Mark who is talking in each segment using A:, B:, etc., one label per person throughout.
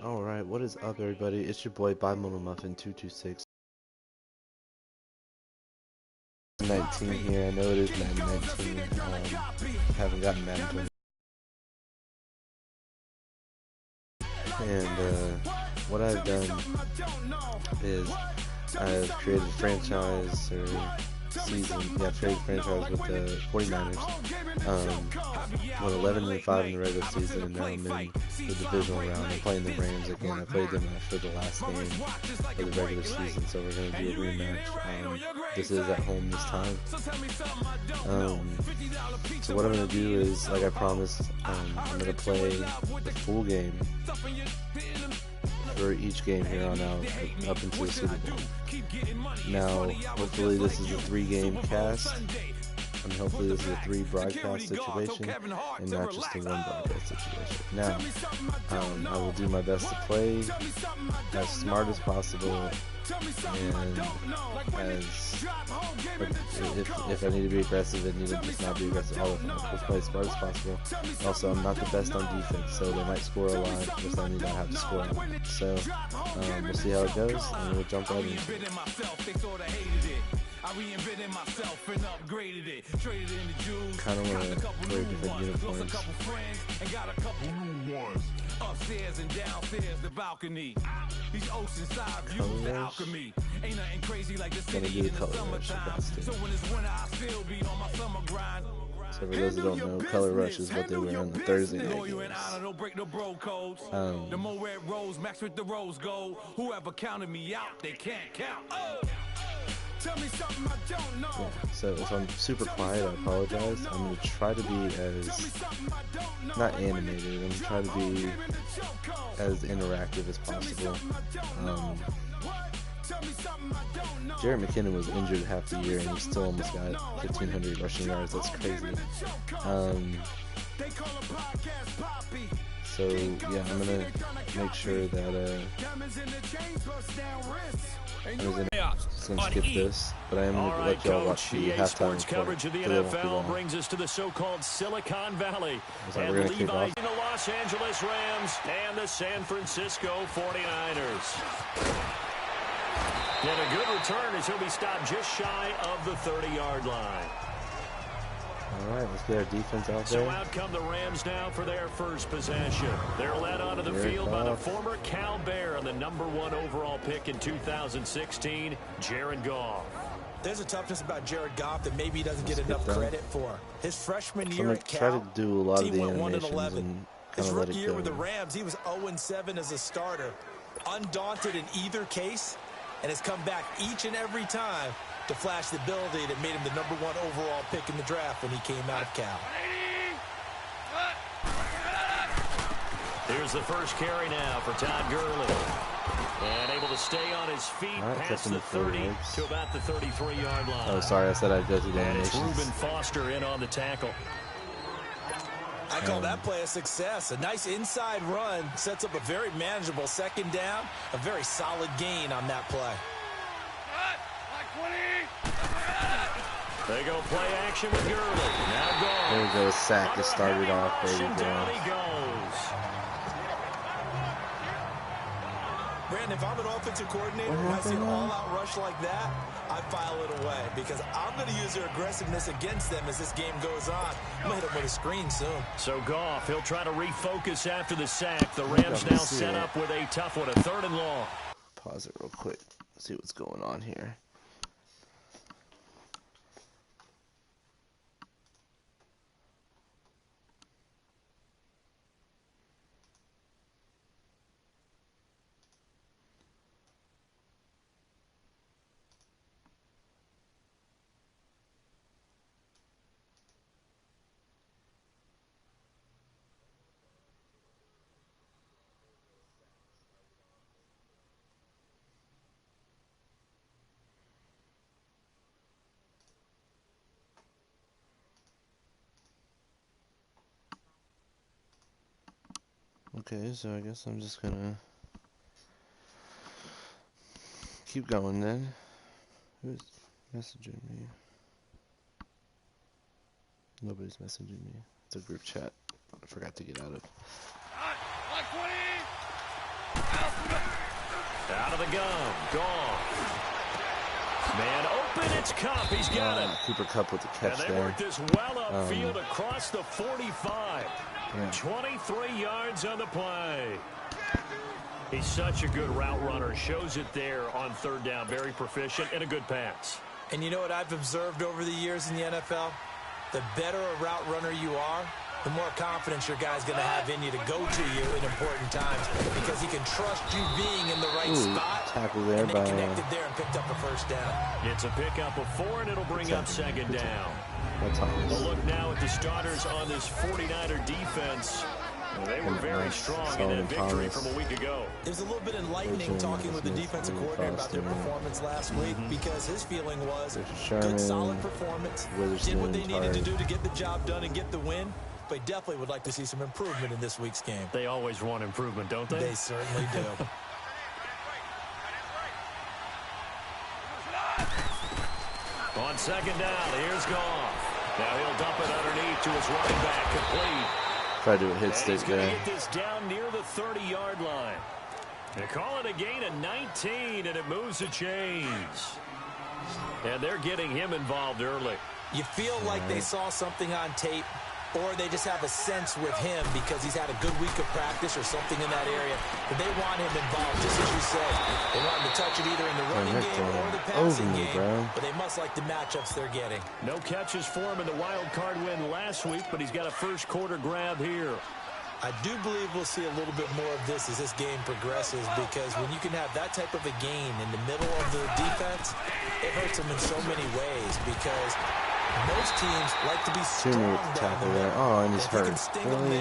A: Alright, what is up everybody? It's your boy BimodalMuffin226's. 19 here. I know it is Madden 19. Haven't gotten Madden 20. And what I've done is I've created a franchise or season. Yeah, I've created a franchise with the 49ers. Went 11-5 in the regular season, and now I'm in the divisional round. I'm playing the Rams again. I played them after the last game of the regular season, so we're going to do a rematch. This is at home this time. So what I'm going to do is, like I promised, I'm going to play the full game for each game here on out, up until the Super Bowl. Now, hopefully this is a 3-game cast, and hopefully this is a 3 broadcast situation, and not just a 1 broadcast situation. Now, I will do my best to play as smart as possible, and if I need to be aggressive, I need to just not be aggressive all the time. Let's play as smart as possible. Also, I'm not the best on defense, so they might score a lot, which I need to have to score a lot. So, we'll see how it goes, and we'll jump right into it. I reinvented myself and upgraded it. Traded in the Jews. Kind of want to wear different uniforms. A couple friends and got a couple new ones. Upstairs and downstairs the balcony. These oceanside views, the alchemy. Ain't nothing crazy like the city in the summertime. So when it's winter, I still be on my summer grind. So for those who don't know, Color Rush is what they wear on the Thursday night games.
B: The more red rose max with the rose gold. Whoever counted me out, they can't count. Tell me something I don't know.
A: Yeah, so if I'm super quiet, I apologize. I'm going to try to be as, not animated, I'm going to try to be as interactive as possible. Jarrett McKinnon was injured half the year, and he still almost got 1,500 rushing yards. That's crazy. So, yeah, I'm going to make sure that I'm just going to skip this, but I am going to let y'all watch the halftime
C: coverage of the NFL brings us to the so-called Silicon Valley. And Levi in the Los Angeles Rams and the San Francisco 49ers. And a good return as he'll be stopped just shy of the 30-yard line.
A: All right, let's get our defense out there.
C: So out come the Rams now for their first possession. They're led onto the field by the former Cal Bear and the #1 overall pick in 2016, Jared Goff.
D: There's a toughness about Jared Goff that maybe he doesn't get enough credit for. His freshman year at Cal,
A: try to do a lot of the
D: went 1-11.
A: and
D: His rookie year with the Rams, he was 0-7 as a starter, undaunted in either case, and has come back each and every time to flash the ability that made him the #1 overall pick in the draft when he came out of Cal.
C: Here's the first carry now for Todd Gurley. And able to stay on his feet past the 30 to about the 33-yard line.
A: Oh, sorry, I said I'd go through the
C: And
A: animations.
C: it's Reuben Foster in on the tackle.
D: I call that play a success. A nice inside run sets up a very manageable second down. A very solid gain on that play.
C: They go play action with Gurley. Now goes.
A: There we go, sack is started off. There we go.
C: Down he goes.
D: Brandon, if I'm an offensive coordinator and I see an all-out rush like that, I file it away because I'm going to use their aggressiveness against them as this game goes on. I'm going to hit them with a screen soon.
C: So Goff, he'll try to refocus after the sack. The Rams now set up with a tough one, a 3rd and long.
A: Pause it real quick. See what's going on here. Okay, so I guess I'm just gonna keep going then. Who's messaging me? Nobody's messaging me. It's a group chat I forgot to get out of.
C: Out of the gun. Gone. Man open, it's Cup. He's got it.
A: Cooper Kupp with the catch
C: and they
A: there.
C: work this well upfield across the 45. 23 yards on the play. He's such a good route runner. Shows it there on third down. Very proficient and a good pass.
D: And you know what I've observed over the years in the NFL? The better a route runner you are, the more confidence your guy's going to have in you to go to you in important times because he can trust you being in the right spot.
A: Tackle there
D: and they connected there and picked up a first down.
C: It's a pickup of 4, and it'll bring up second down. A look now at the starters on this 49er defense. They were very strong in that victory from a week ago.
D: It was a little bit enlightening talking with the defensive coordinator about their performance last week because his feeling was good, solid performance. Did what they needed to do to get the job done and get the win. But definitely would like to see some improvement in this week's game.
C: They always want improvement, don't they?
D: They certainly do.
C: On second down, here's Goff. Now he'll dump it underneath to his running back, complete.
A: Try to do a hit stick there.
C: Get this down near the 30-yard line. They call it a gain of 19, and it moves the chains. And they're getting him involved early.
D: You feel like they saw something on tape, or they just have a sense with him because he's had a good week of practice or something in that area. But they want him involved, just as you said. They want him to touch it either in the running game or the passing game. But they must like the matchups they're getting.
C: No catches for him in the wild card win last week, but he's got a first quarter grab here.
D: I do believe we'll see a little bit more of this as this game progresses because when you can have that type of a gain in the middle of the defense, it hurts them in so many ways because most teams like to be strong down the middle.
A: Oh, and he's hurt.
D: Really?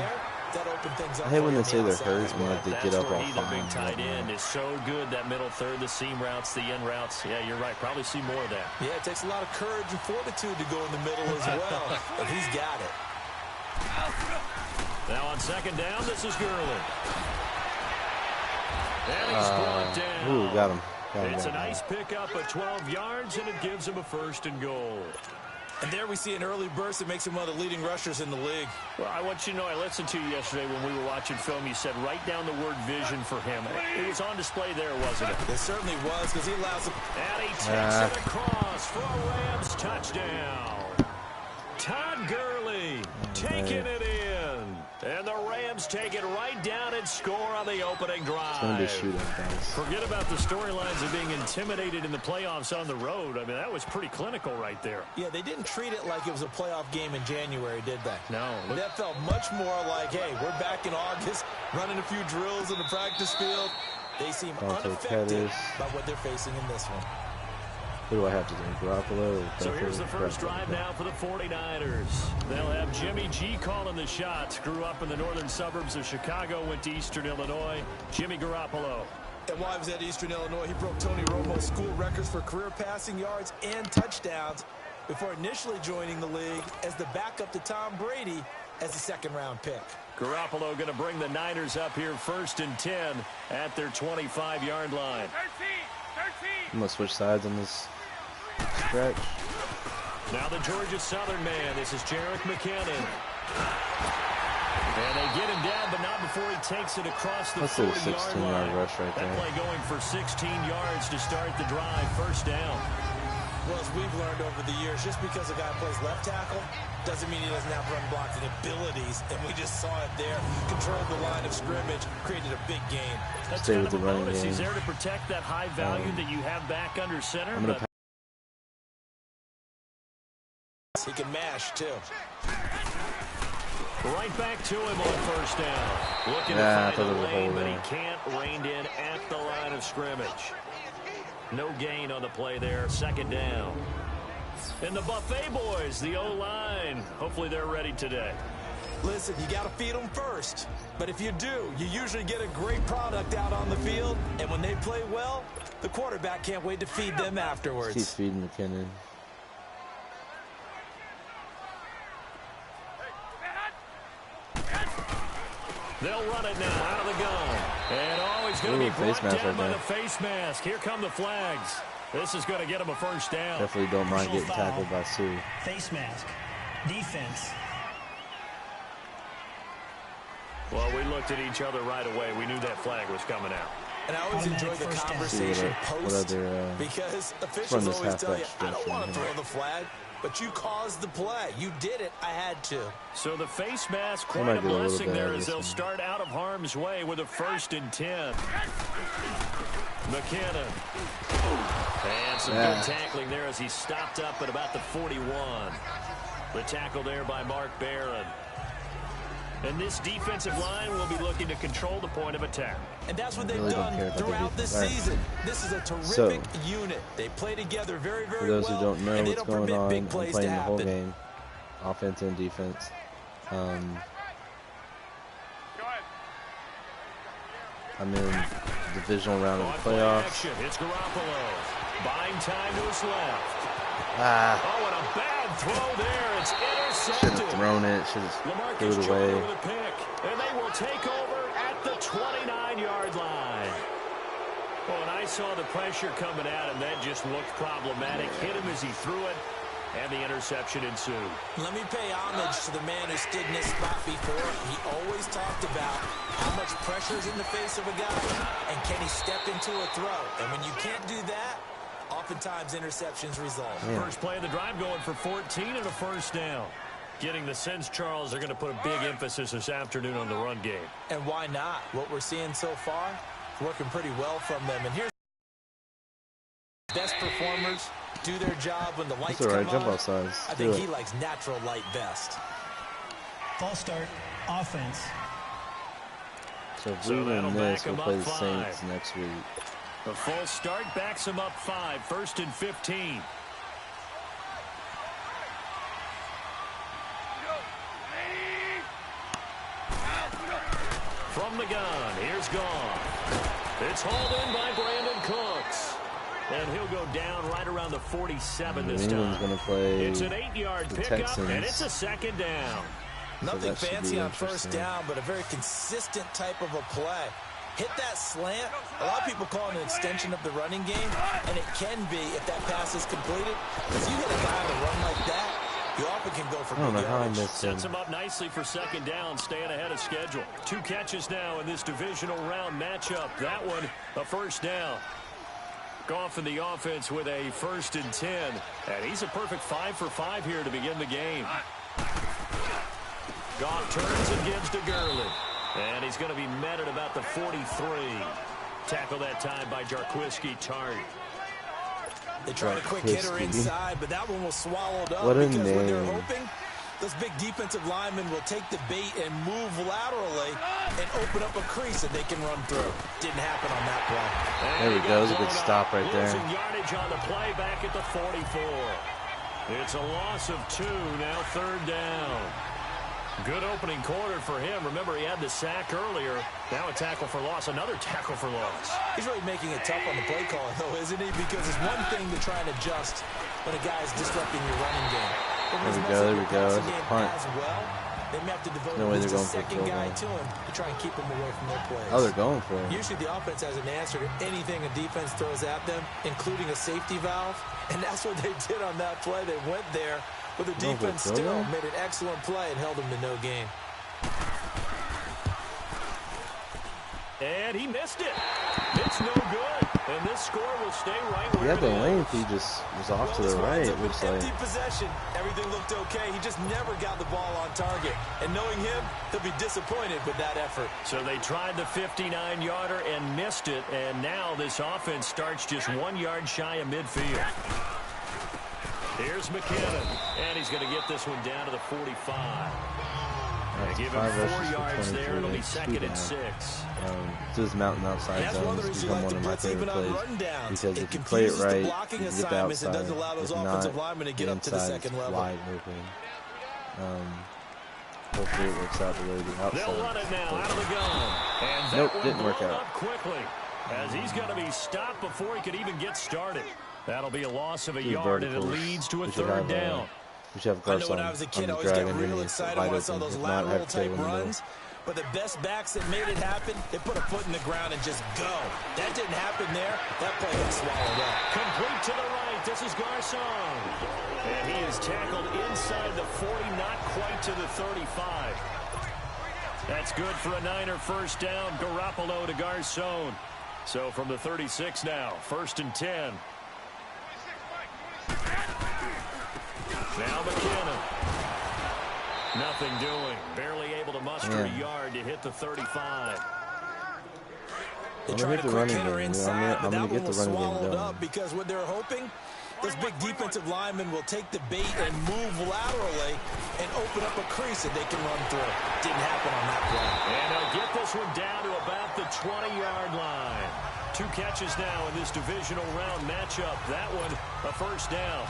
D: That opened things up.
A: I hate when they say they're hurt and like they get up off
C: the big tight end is so good, that middle third, the seam routes, the end routes. Yeah, you're right. Probably see more of that.
D: Yeah, it takes a lot of courage and fortitude to go in the middle as well. But he's got it.
C: Now on second down, this is Gurley. And he's brought down.
A: Ooh, got him.
C: It's a nice pickup of 12 yards, and it gives him a first and goal.
D: And there we see an early burst that makes him one of the leading rushers in the league.
C: Well, I want you to know, I listened to you yesterday when we were watching film. You said write down the word vision for him. It was on display there, wasn't it?
D: It certainly was, because he allows him.
C: And he takes it across for a Rams touchdown. Todd Gurley taking it in. And the Rams take it right down and score on the opening drive.
A: It's going to be shooting, guys.
C: Forget about the storylines of being intimidated in the playoffs on the road. I mean, that was pretty clinical right there.
D: Yeah, they didn't treat it like it was a playoff game in January, did they?
C: No.
D: That felt much more like, hey, we're back in August, running a few drills in the practice field. They seem unaffected by what they're facing in this one.
A: Who do I have to do? Garoppolo?
C: So here's the first drive now for the 49ers. They'll have Jimmy G calling the shots. Grew up in the northern suburbs of Chicago, went to Eastern Illinois. Jimmy Garoppolo.
D: And while he was at Eastern Illinois, he broke Tony Romo's school records for career passing yards and touchdowns before initially joining the league as the backup to Tom Brady as a second-round pick.
C: Garoppolo going to bring the Niners up here 1st and 10 at their 25-yard line.
A: I'm going to switch sides on this stretch.
C: Now the Georgia Southern man. This is Jerick McKinnon. And they get him down, but not before he takes it across the 40-yard line.
A: Rush right there.
C: That play going for 16 yards to start the drive. First down.
D: Well, as we've learned over the years, just because a guy plays left tackle doesn't mean he doesn't have run blocking abilities. And we just saw it there. Controlled the line of scrimmage, created a big gain.
C: That's kind of a bonus. He's there to protect that high value that you have back under center.
D: He can mash, too.
C: Right back to him on first down. Looking to find a lane, but he can't rein in at the line of scrimmage. No gain on the play there. Second down. And the Buffet boys, the O-line. Hopefully they're ready today.
D: Listen, you got to feed them first. But if you do, you usually get a great product out on the field. And when they play well, the quarterback can't wait to feed them afterwards.
A: Keep feeding McKinnon.
C: They'll run it now out of the gun. And he's going to be brought down by the face mask. Here come the flags. This is going to get him a first down.
A: Definitely don't mind getting tackled by Sue.
E: Face mask. Defense.
C: Well, we looked at each other right away. We knew that flag was coming out.
D: And I always enjoy the conversation post because officials always tell you, I don't want to throw the flag, but you caused the play. You did it. I had to.
C: So the face mask, quite a blessing there as they'll start out of harm's way with a 1st and 10. McKinnon. And some good tackling there as he stopped up at about the 41. The tackle there by Mark Barron. And this defensive line will be looking to control the point of attack.
D: And that's what they've done throughout this season. This is a terrific unit. They play together very, very well.
A: For those who don't know what's going on, I'm playing the whole game, offense and defense. I'm in divisional round of the playoffs.
C: It's Garoppolo. Buying time to his left.
A: Oh,
C: and a bad throw there. It's intercepted.
A: Should have thrown it. Should have threw it away.
C: With a pick, and they will take over at the 29-yard line. Well, and I saw the pressure coming at him. That just looked problematic. Hit him as he threw it, and the interception ensued.
D: Let me pay homage to the man who stood in this spot before. He always talked about how much pressure is in the face of a guy, and can he step into a throw. And when you can't do that, oftentimes interceptions result.
C: First play of the drive going for 14 and a 1st down. Getting the sense, Charles, they're going to put a big emphasis this afternoon on the run game.
D: And why not? What we're seeing so far is working pretty well from them. And here's best performers do their job when the lights come on.
A: Jump outside.
D: I think he likes natural light best.
E: False start, offense.
A: So if we win this, we'll play the Saints next week.
C: The full start backs him up 5, 1st and 15. From the gun, here's Goff. It's hauled in by Brandon Cooks. And he'll go down right around the 47 this time.
A: Gonna play
C: it's an 8-yard pickup,
A: Texans.
C: And it's a 2nd down.
D: Nothing fancy on 1st down, but a very consistent type of a play. Hit that slant. A lot of people call it an extension of the running game, and it can be if that pass is completed. If you hit a guy on a run like that, you often can go for big yardage.
C: Sets him up nicely for 2nd down, staying ahead of schedule. 2 catches now in this divisional round matchup. That one, a 1st down. Goff in the offense with a 1st and 10. And he's a perfect 5 for 5 here to begin the game. Goff turns and gives to Gurley. And he's going to be met at about the 43. Tackle that time by Jarquiski Tart.
D: They tried a quick hitter inside, but that one was swallowed up.
A: What a
D: because
A: name.
D: What they're hoping, those big defensive linemen will take the bait and move laterally and open up a crease that they can run through. Didn't happen on that play.
A: There we go. It was a good stop right there.
C: Losing yardage on the play back at the 44. It's a loss of 2, now 3rd down. Good opening quarter for him. Remember, he had the sack earlier. Now a tackle for loss, another tackle for loss.
D: He's really making it tough on the play call, though, isn't he? Because it's one thing to try and adjust when a guy is disrupting your running game.
A: There we go. That's a punt.
D: As well, they may have to devote
A: No way
D: at
A: they're
D: least
A: going
D: a
A: for
D: second
A: a
D: guy to him to try and keep him away from their plays.
A: Oh, they're going for it.
D: Usually the offense has an answer to anything a defense throws at them, including a safety valve. And that's what they did on that play. They went there, but the defense still made an excellent play and held them to no gain.
C: And he missed it. It's no good. And this score will stay right where
A: it is. Yeah, the length, he just was off to the right. It looks like.
D: Empty possession. Everything looked okay. He just never got the ball on target. And knowing him, he'll be disappointed with that effort.
C: So they tried the 59-yarder and missed it. And now this offense starts just 1 yard shy of midfield. Here's McKinnon. And he's going to get this one down to the 45. They give him 4 yards there. It'll be 2nd and 6.
A: This mountain outside zone has become one of my favorite plays because if you play it right, you can get the outside. If not, the inside is wide open. Hopefully it works out the way the outside.
C: They'll run it now out of the gun. And
A: nope, didn't work out.
C: Quickly, as he's going to be stopped before he could even get started. That'll be a loss of a yard, and it leads to a 3rd down.
A: We should have
D: I know when I was a kid, I always got real excited when I saw those lateral type runs. But the best backs that made it happen, they put a foot in the ground and just go. That didn't happen there. That play got swallowed up.
C: Complete to the right. This is Garcon. And he is tackled inside the 40, not quite to the 35. That's good for a Niner 1st down. Garoppolo to Garcon. So from the 36 now, 1st and 10. Now McKinnon. Nothing doing. Barely able to muster a yard to hit the 35.
A: I'm going to get the running game. I'm going to get the running game done.
D: Because what they're hoping, this big defensive lineman will take the bait and move laterally and open up a crease that they can run through. Didn't happen on that play.
C: And they'll get this one down to about the 20-yard line. 2 catches now in this divisional round matchup. That one, a 1st down.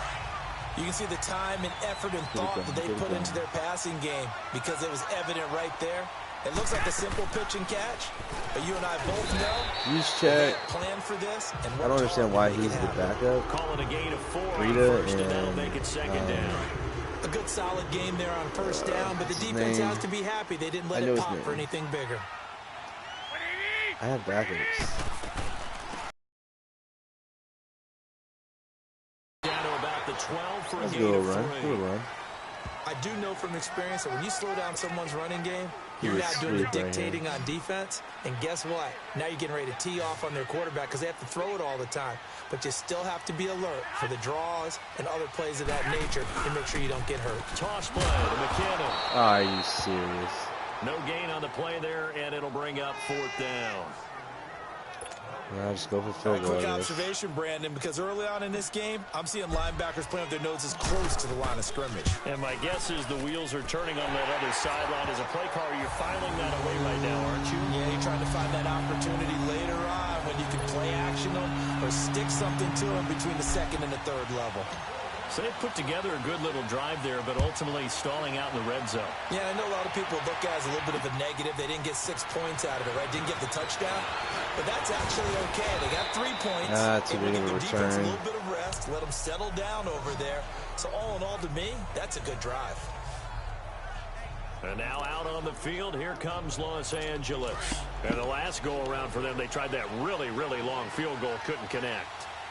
D: You can see the time and effort and thought that they put into their passing game because it was evident right there. It looks like a simple pitch and catch, but you and I both know
A: he's check.
D: Plan for this. And
A: I don't understand why he's the backup.
C: Call it a gain of 4.
A: Rita
C: and that'll make it 2nd down.
D: A good solid game there on 1st down, but the defense has to be happy they didn't let it pop for anything bigger.
A: I have backups.
C: Down to about the 12 for a
A: Let's
C: gain
A: go
C: of
A: run.
C: 3.
A: Go run.
D: I do know from experience that when you slow down someone's running game, you're now doing the dictating on defense. And guess what? Now you're getting ready to tee off on their quarterback because they have to throw it all the time. But you still have to be alert for the draws and other plays of that nature to make sure you don't get hurt.
C: Toss play to McKinnon.
A: Are you serious?
C: No gain on the play there, and it'll bring up 4th down.
A: Yeah, just go for field goal.
D: Quick observation, Brandon, because early on in this game, I'm seeing linebackers playing with their noses close to the line of scrimmage.
C: And my guess is the wheels are turning on that other sideline. As a play caller, you're filing that away right now, aren't you?
D: Yeah, you're trying to find that opportunity later on when you can play action them or stick something to them between the 2nd and the 3rd level.
C: So they put together a good little drive there, but ultimately stalling out in the red zone.
D: Yeah, I know a lot of people look at it as a little bit of a negative. They didn't get 6 points out of it, right? Didn't get the touchdown. But that's actually okay. They got 3 points.
A: That's a big of a
D: defense
A: return.
D: A little bit of rest. Let them settle down over there. So all in all, to me, that's a good drive.
C: And now out on the field, here comes Los Angeles. And the last go-around for them, they tried that really, really long field goal, couldn't connect.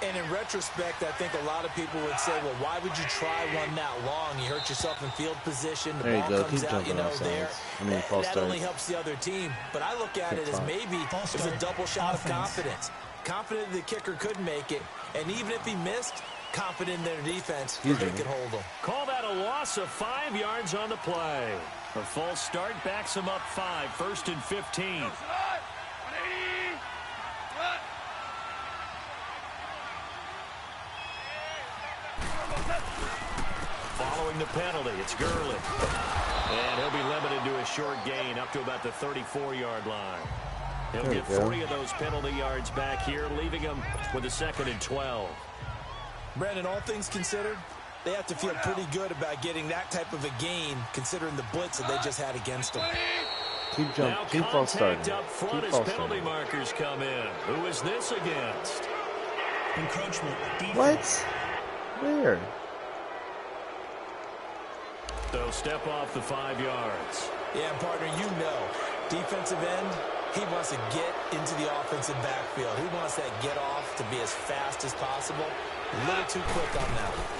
D: And in retrospect, I think a lot of people would say, well, why would you try one that long? You hurt yourself in field position. The ball comes out, you know, there. That only helps the other team. But I look at it as maybe it was a double shot of confidence. Confident the kicker could make it. And even if he missed, confident in their defense, they could hold him.
C: Call that a loss of 5 yards on the play. A false start backs him up 5, 1st and 15. Following the penalty, it's Gurley. And he'll be limited to a short gain up to about the 34-yard line. He'll get 40 of those penalty yards back here, leaving him with a 2nd and 12.
D: Brandon, all things considered, they have to feel pretty good about getting that type of a gain, considering the blitz that they just had against them.
A: Keep jumping. Keep false starting.
C: Up front as penalty markers come in. Who is this against?
E: Encroachment. Defense.
A: What? Where?
C: They'll step off the 5 yards.
D: Yeah, partner, you know, defensive end, he wants to get into the offensive backfield. He wants that get off to be as fast as possible. A little too quick on that one.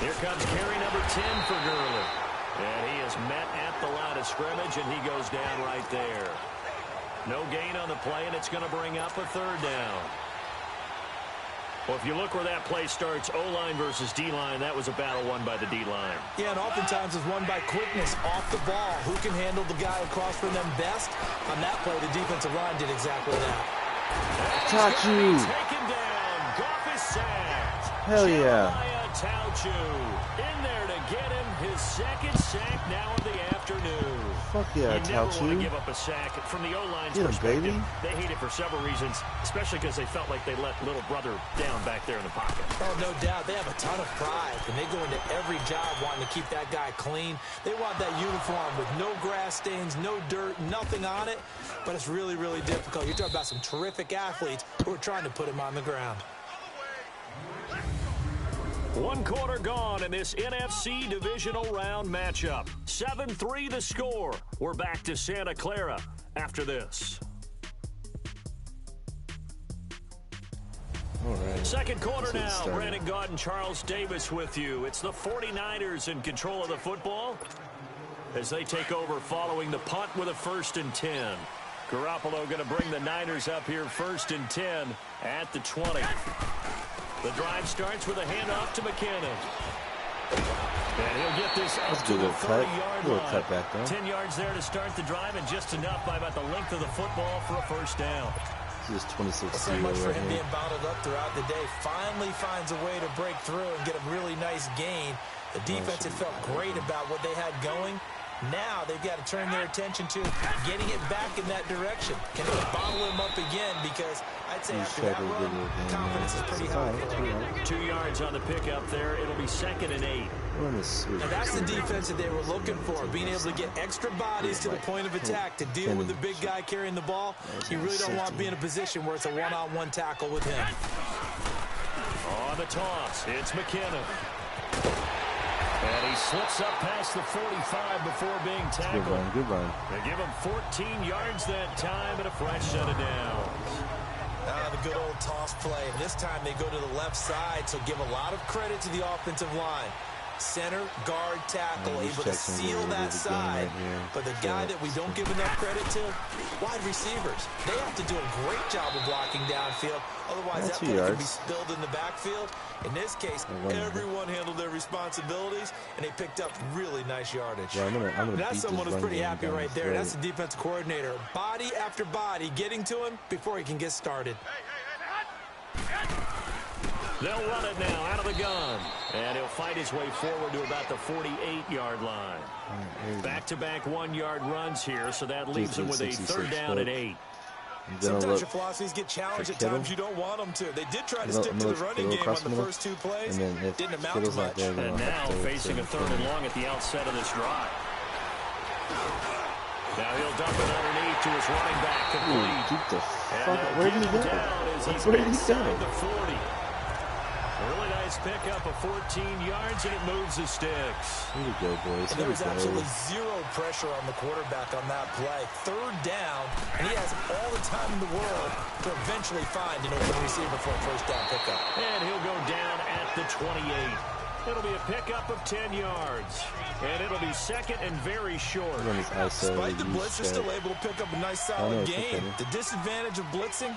C: Here comes carry number 10 for Gurley. And he is met at the line of scrimmage, and he goes down right there. No gain on the play, and it's going to bring up a 3rd down. Well, if you look where that play starts, O-line versus D-line, that was a battle won by the D-line.
D: Yeah, and oftentimes it's won by quickness off the ball. Who can handle the guy across from them best? On that play, the defensive line did exactly that.
A: Tachu.
C: Taken down. Goff is sacked.
A: Hell yeah.
C: Tachu in there to get him his 2nd sack now of the afternoon.
A: Fuck yeah,
C: you never want to
A: Tachu.
C: give up a sack. From the O-line's
A: Get him,
C: perspective,
A: baby.
C: they hate it for several reasons, especially because they felt like they let little brother down back there in the pocket.
D: Oh, no doubt. They have a ton of pride, and they go into every job wanting to keep that guy clean. They want that uniform with no grass stains, no dirt, nothing on it, but it's really, really difficult. You're talking about some terrific athletes who are trying to put him on the ground.
C: 1 quarter gone in this NFC divisional round matchup. 7-3 the score. We're back to Santa Clara after this.
A: All right.
C: 2nd quarter now. Brandon Gaunt and Charles Davis with you. It's the 49ers in control of the football as they take over following the punt with a 1st and 10. Garoppolo going to bring the Niners up here 1st and 10 at the 20. The drive starts with a handoff to McKinnon. And he'll get this up to the 30-yard line.
A: Back there.
C: 10 yards there to start the drive, and just enough by about the length of the football for a first down.
A: This is 26.
D: So much for him being bottled up throughout the day. Finally finds a way to break through and get a really nice gain. The defense had felt great about what they had going. Now they've got to turn their attention to getting it back in that direction. Can they bottle him up again? Because I'd say after that run, confidence is pretty high.
C: 2 yards on the pickup there. It'll be 2nd and 8.
D: And that's the defense that they were looking for, being able to get extra bodies to the point of attack to deal with the big guy carrying the ball. You really don't want to be in a position where it's a one-on-one tackle with him.
C: On the toss, it's McKinnon. And he slips up past the 45 before being tackled.
A: Good run.
C: They give him 14 yards that time and a fresh set of downs.
D: The good old toss play. And this time they go to the left side, so give a lot of credit to the offensive line. Center, guard, tackle, able to seal that side. But the guy that we don't give enough credit to, wide receivers. They have to do a great job of blocking downfield. Otherwise, that play can be spilled in the backfield. In this case, everyone handled their responsibilities, and they picked up really nice yardage.
A: Yeah,
D: that's someone who's pretty happy right there. That's the defense coordinator. Body after body getting to him before he can get started.
C: They'll run it now out of the gun. And he'll fight his way forward to about the 48-yard line. Back-to-back 1-yard runs here, so that leaves him with a 3rd down and 8.
D: Sometimes your philosophies get challenged at times you don't want them to. They did try to stick to the running game on the first 2 plays. Didn't amount to much.
C: And now facing a 3rd and long at the outset of this drive. Now he'll dump it underneath to his running back. Complete.
A: Where did he go? Where did he go?
C: The 40. Really nice pickup of 14 yards, and it moves the sticks.
A: Here we go, boys.
D: There was absolutely zero pressure on the quarterback on that play. 3rd down, and he has all the time in the world to eventually find an open receiver for a 1st down pickup.
C: And he'll go down at the 28. It'll be a pickup of 10 yards. And it'll be 2nd and very short.
D: Despite the blitz, they're still able to pick up a nice solid gain. The disadvantage of blitzing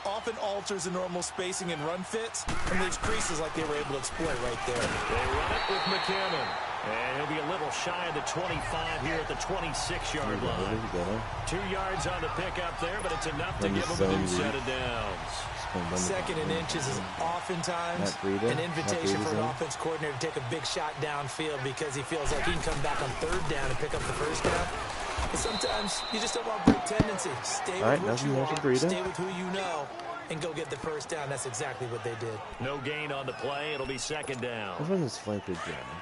D: often alters the normal spacing and run fits and leaves creases like they were able to exploit right there.
C: They run it with McKinnon. And he'll be a little shy of the 25 here at the 26-yard line. 2 yards on the pickup there, but it's enough to give him a new set of downs.
D: 2nd and inches is oftentimes an invitation for an offense coordinator to take a big shot downfield because he feels like he can come back on 3rd down and pick up the 1st down. But sometimes you just don't want break tendency. Stay with what you want, stay with who you know, and go get the 1st down. That's exactly what they did.
C: No gain on the play. It'll be 2nd down.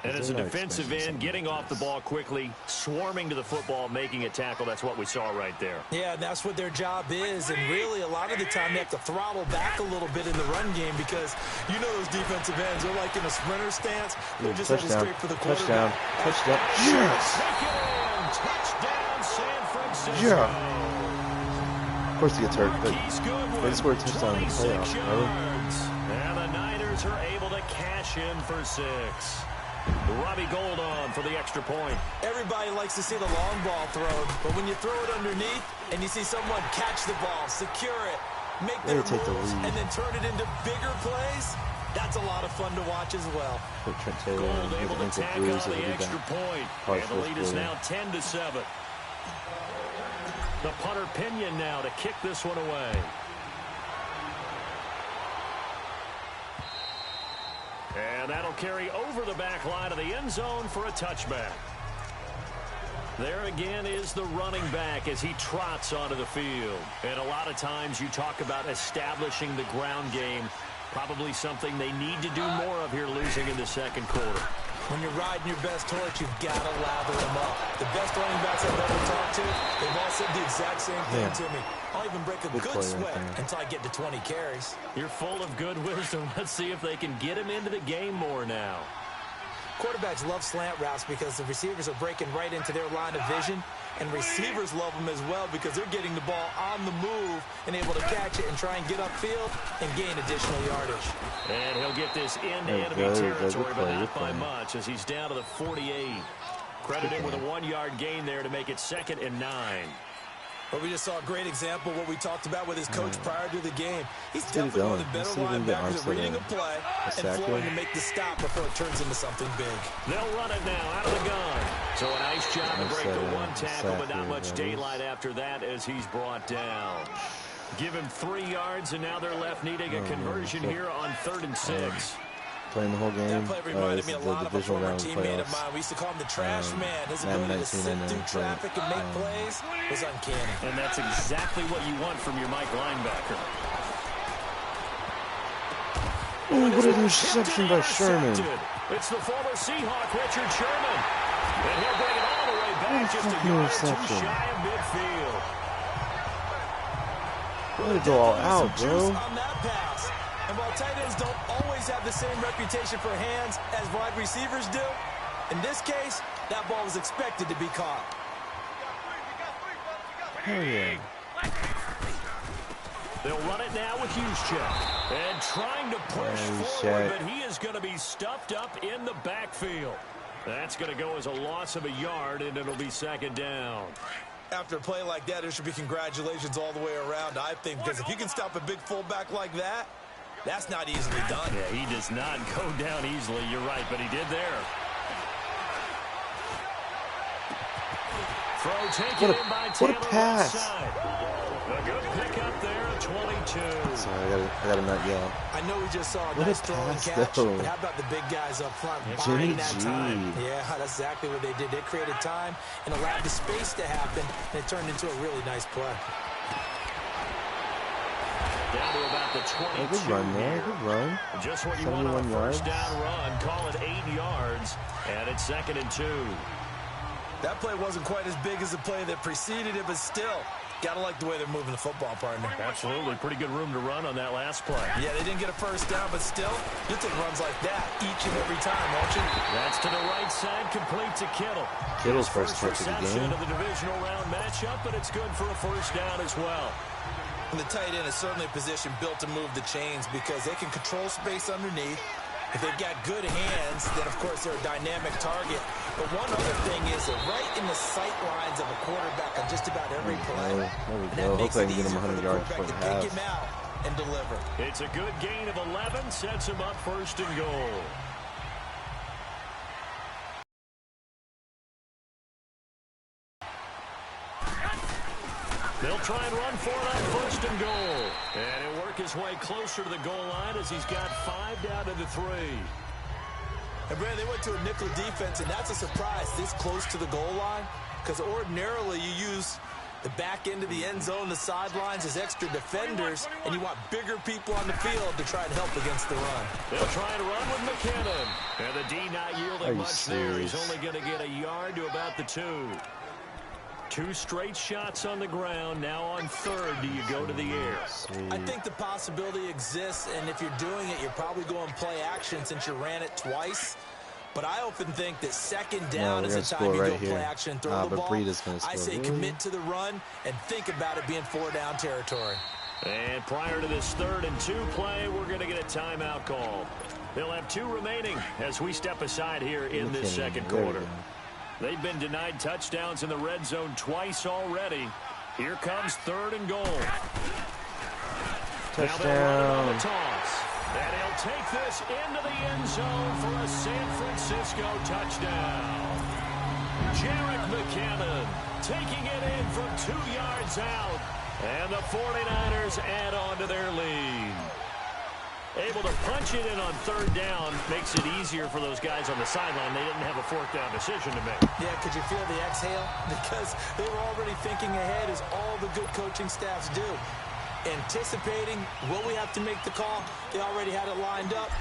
A: And
C: as a defensive end, getting off the ball quickly, swarming to the football, making a tackle, that's what we saw right there.
D: Yeah, and that's what their job is. And really, a lot of the time, they have to throttle back a little bit in the run game because you know those defensive ends. They're like in a sprinter stance. They're just heading straight for the quarterback.
A: Touchdown. Yes!
C: Touchdown, San Francisco.
A: Yeah. Of course he gets hurt, but they scored a touchdown in the playoffs,
C: And the Niners are able to cash in for 6. Robbie Gould on for the extra point.
D: Everybody likes to see the long ball thrown, but when you throw it underneath and you see someone catch the ball, secure it, make their moves, and then turn it into bigger plays, that's a lot of fun to watch as well.
C: Gould able to tack on the extra point. And the lead is now 10-7. The punter Pinion now to kick this one away. And that'll carry over the back line of the end zone for a touchback. There again is the running back as he trots onto the field. And a lot of times you talk about establishing the ground game. Probably something they need to do more of here losing in the 2nd quarter.
D: When you're riding your best horse, you've got to lather them up. The best running backs I've ever talked to, they've all said the exact same thing to me. I'll even break a good sweat until I get to 20 carries.
C: You're full of good wisdom. Let's see if they can get him into the game more now.
D: Quarterbacks love slant routes because the receivers are breaking right into their line of vision, and receivers love them as well because they're getting the ball on the move and able to catch it and try and get upfield and gain additional yardage.
C: And he'll get this into enemy territory, but not by much as he's down to the 48. Credited with a 1-yard gain there to make it 2nd and 9.
D: Well, we just saw a great example of what we talked about with his coach prior to the game. He's definitely one of the better linebackers at reading a play and flowing to make the stop before it turns into something big.
C: They'll run it now out of the gun. So a nice job to break the one tackle, but not much daylight after that as he's brought down. Give him 3 yards, and now they're left needing a conversion here on 3rd and 6.
A: Playing the whole game.
D: That play reminded me a lot of a former teammate of mine. We used to call him the trash man. His ability to sit through traffic and make plays was uncanny.
C: And that's exactly what you want from your Mike linebacker.
A: Ooh, what an interception by Sherman.
C: It's the former Seahawk, Richard Sherman. And he'll bring it all the way back just a yard too shy of midfield.
A: Let it go all out, bro.
D: On that pass. And while tight ends don't always have the same reputation for hands as wide receivers do, in this case, that ball was expected to be caught.
A: Hell yeah.
C: They'll run it now with Juszczyk. And trying to push forward, but he is going to be stuffed up in the backfield. That's going to go as a loss of a yard, and it'll be 2nd down.
D: After a play like that, there should be congratulations all the way around, I think, because if you can stop a big fullback like that, that's not easily done.
C: Yeah, he does not go down easily. You're right, but he did there. Throw taken in by Taylor.
A: What a pass.
C: A good pickup there at 22.
A: Sorry, I got to not yell.
D: I know we just saw a nice throwing catch, but how about the big guys up front buying that time? Yeah, that's exactly what they did. They created time and allowed the space to happen, and it turned into a really nice play.
C: Down to about the 22.
A: Good run there. Good run.
C: Just what you want on a first down run. Call it 8 yards, and it's 2nd and 2.
D: That play wasn't quite as big as the play that preceded it, but still, gotta like the way they're moving the football, partner.
C: Absolutely. Pretty good room to run on that last play.
D: Yeah, they didn't get a first down, but still, you'll take runs like that each and every time, won't you?
C: That's to the right side, complete to Kittle.
A: Kittle's first touch of the game.
C: Of the divisional round matchup, but it's good for a first down as well.
D: And the tight end is certainly a position built to move the chains because they can control space underneath. If they've got good hands, then of course they're a dynamic target. But one other thing is they're right in the sight lines of a quarterback on just about every play.
A: There we go. Hopefully I can get him 100 yards before the half.
D: Pick him out and deliver.
C: It's a good gain of 11, sets him up 1st and goal. They'll try and run for it on 1st and goal. And he'll work his way closer to the goal line as he's got 5 down to the 3.
D: And Brad, they went to a nickel defense, and that's a surprise this close to the goal line because ordinarily you use the back end of the end zone, the sidelines as extra defenders, and you want bigger people on the field to try and help against the run.
C: They'll try and run with McKinnon. And the D not yielding much there. He's only going to get a yard to about the 2. 2 straight shots on the ground. Now on 3rd, do you go to the air?
D: I think the possibility exists, and if you're doing it, you're probably going play action since you ran it twice. But I often think that 2nd down is the time you go play action and throw the ball. I say commit to the run and think about it being 4-down territory.
C: And prior to this 3rd and 2 play, we're going to get a timeout call. They'll have 2 remaining as we step aside here in this 2nd quarter. They've been denied touchdowns in the red zone twice already. Here comes 3rd and goal.
A: Touchdown.
C: Now they'll run on the toss. And he'll take this into the end zone for a San Francisco touchdown. Jerick McKinnon taking it in from 2 yards out. And the 49ers add on to their lead. Able to punch it in on 3rd down makes it easier for those guys on the sideline. They didn't have a 4th down decision to make.
D: Yeah, could you feel the exhale? Because they were already thinking ahead as all the good coaching staffs do. Anticipating, will we have to make the call? They already had it lined up.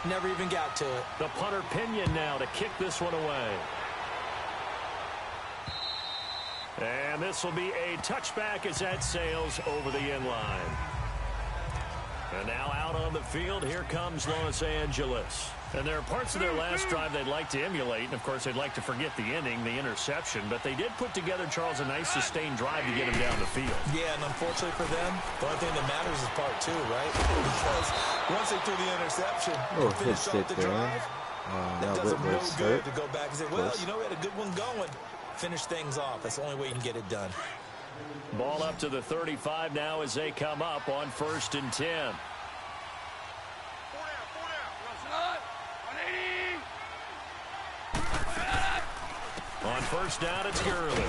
D: Never even got to it.
C: The punter Pinion now to kick this one away. And this will be a touchback as that sails over the end line. And now out on the field, here comes Los Angeles. And there are parts of their last drive they'd like to emulate. And, of course, they'd like to forget the inning, the interception. But they did put together, Charles, a nice sustained drive to get him down the field.
D: Yeah, and unfortunately for them, the only thing that matters is part 2, right? Because once they threw the interception and finished off the drive, that does them no good to go back and say, well, you know, we had a good one going. Finish things off. That's the only way you can get it done.
C: Ball up to the 35 now as they come up on 1st and 10. On 1st down, it's Gurley.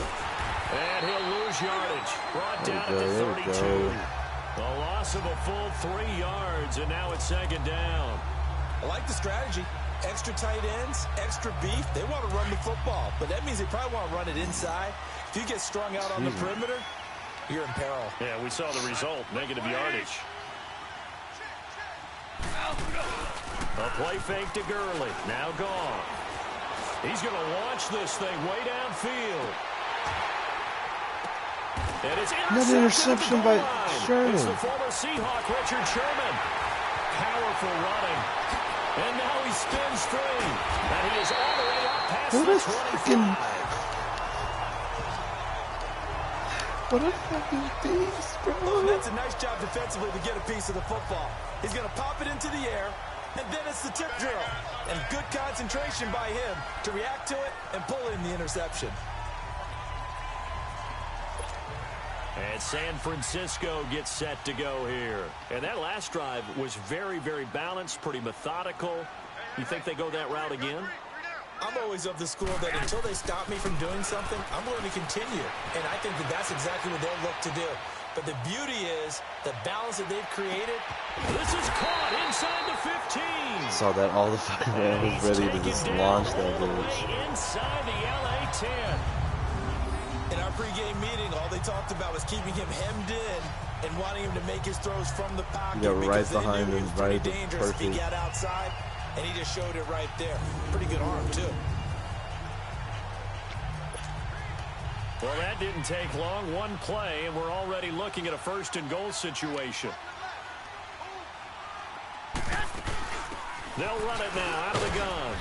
C: And he'll lose yardage. Brought down at the 32. A loss of a full 3 yards, and now it's 2nd down.
D: I like the strategy. Extra tight ends, extra beef. They want to run the football, but that means they probably want to run it inside. If you get strung out on the perimeter, you're in peril.
C: Yeah, we saw the result, negative yardage. A play fake to Gurley, now gone. He's going to launch this thing way downfield. And it's
A: another interception by Sherman.
C: It's the former Seahawk, Richard Sherman. Powerful running. And now he spins free. And he is all the way up past the 25.
A: What a fucking beast, bro.
D: That's a nice job defensively to get a piece of the football. He's going to pop it into the air, and then it's the tip drill. And good concentration by him to react to it and pull in the interception.
C: And San Francisco gets set to go here. And that last drive was very, very balanced, pretty methodical. You think they go that route again?
D: I'm always of the school that until they stop me from doing something, I'm going to continue. And I think that that's exactly what they'll look to do. But the beauty is the balance that they've created.
C: This is caught inside the 15.
A: Saw that all the fucking way. I was ready to just launch that bitch.
C: Inside the LA 10.
D: In our pregame meeting, all they talked about was keeping him hemmed in and wanting him to make his throws from the pocket.
A: You got right behind him, right
D: dangerous if he got outside, and he just showed it right there. Pretty good arm, too.
C: Well, that didn't take long. One play, and we're already looking at a 1st and goal situation. They'll run it now out of the gun.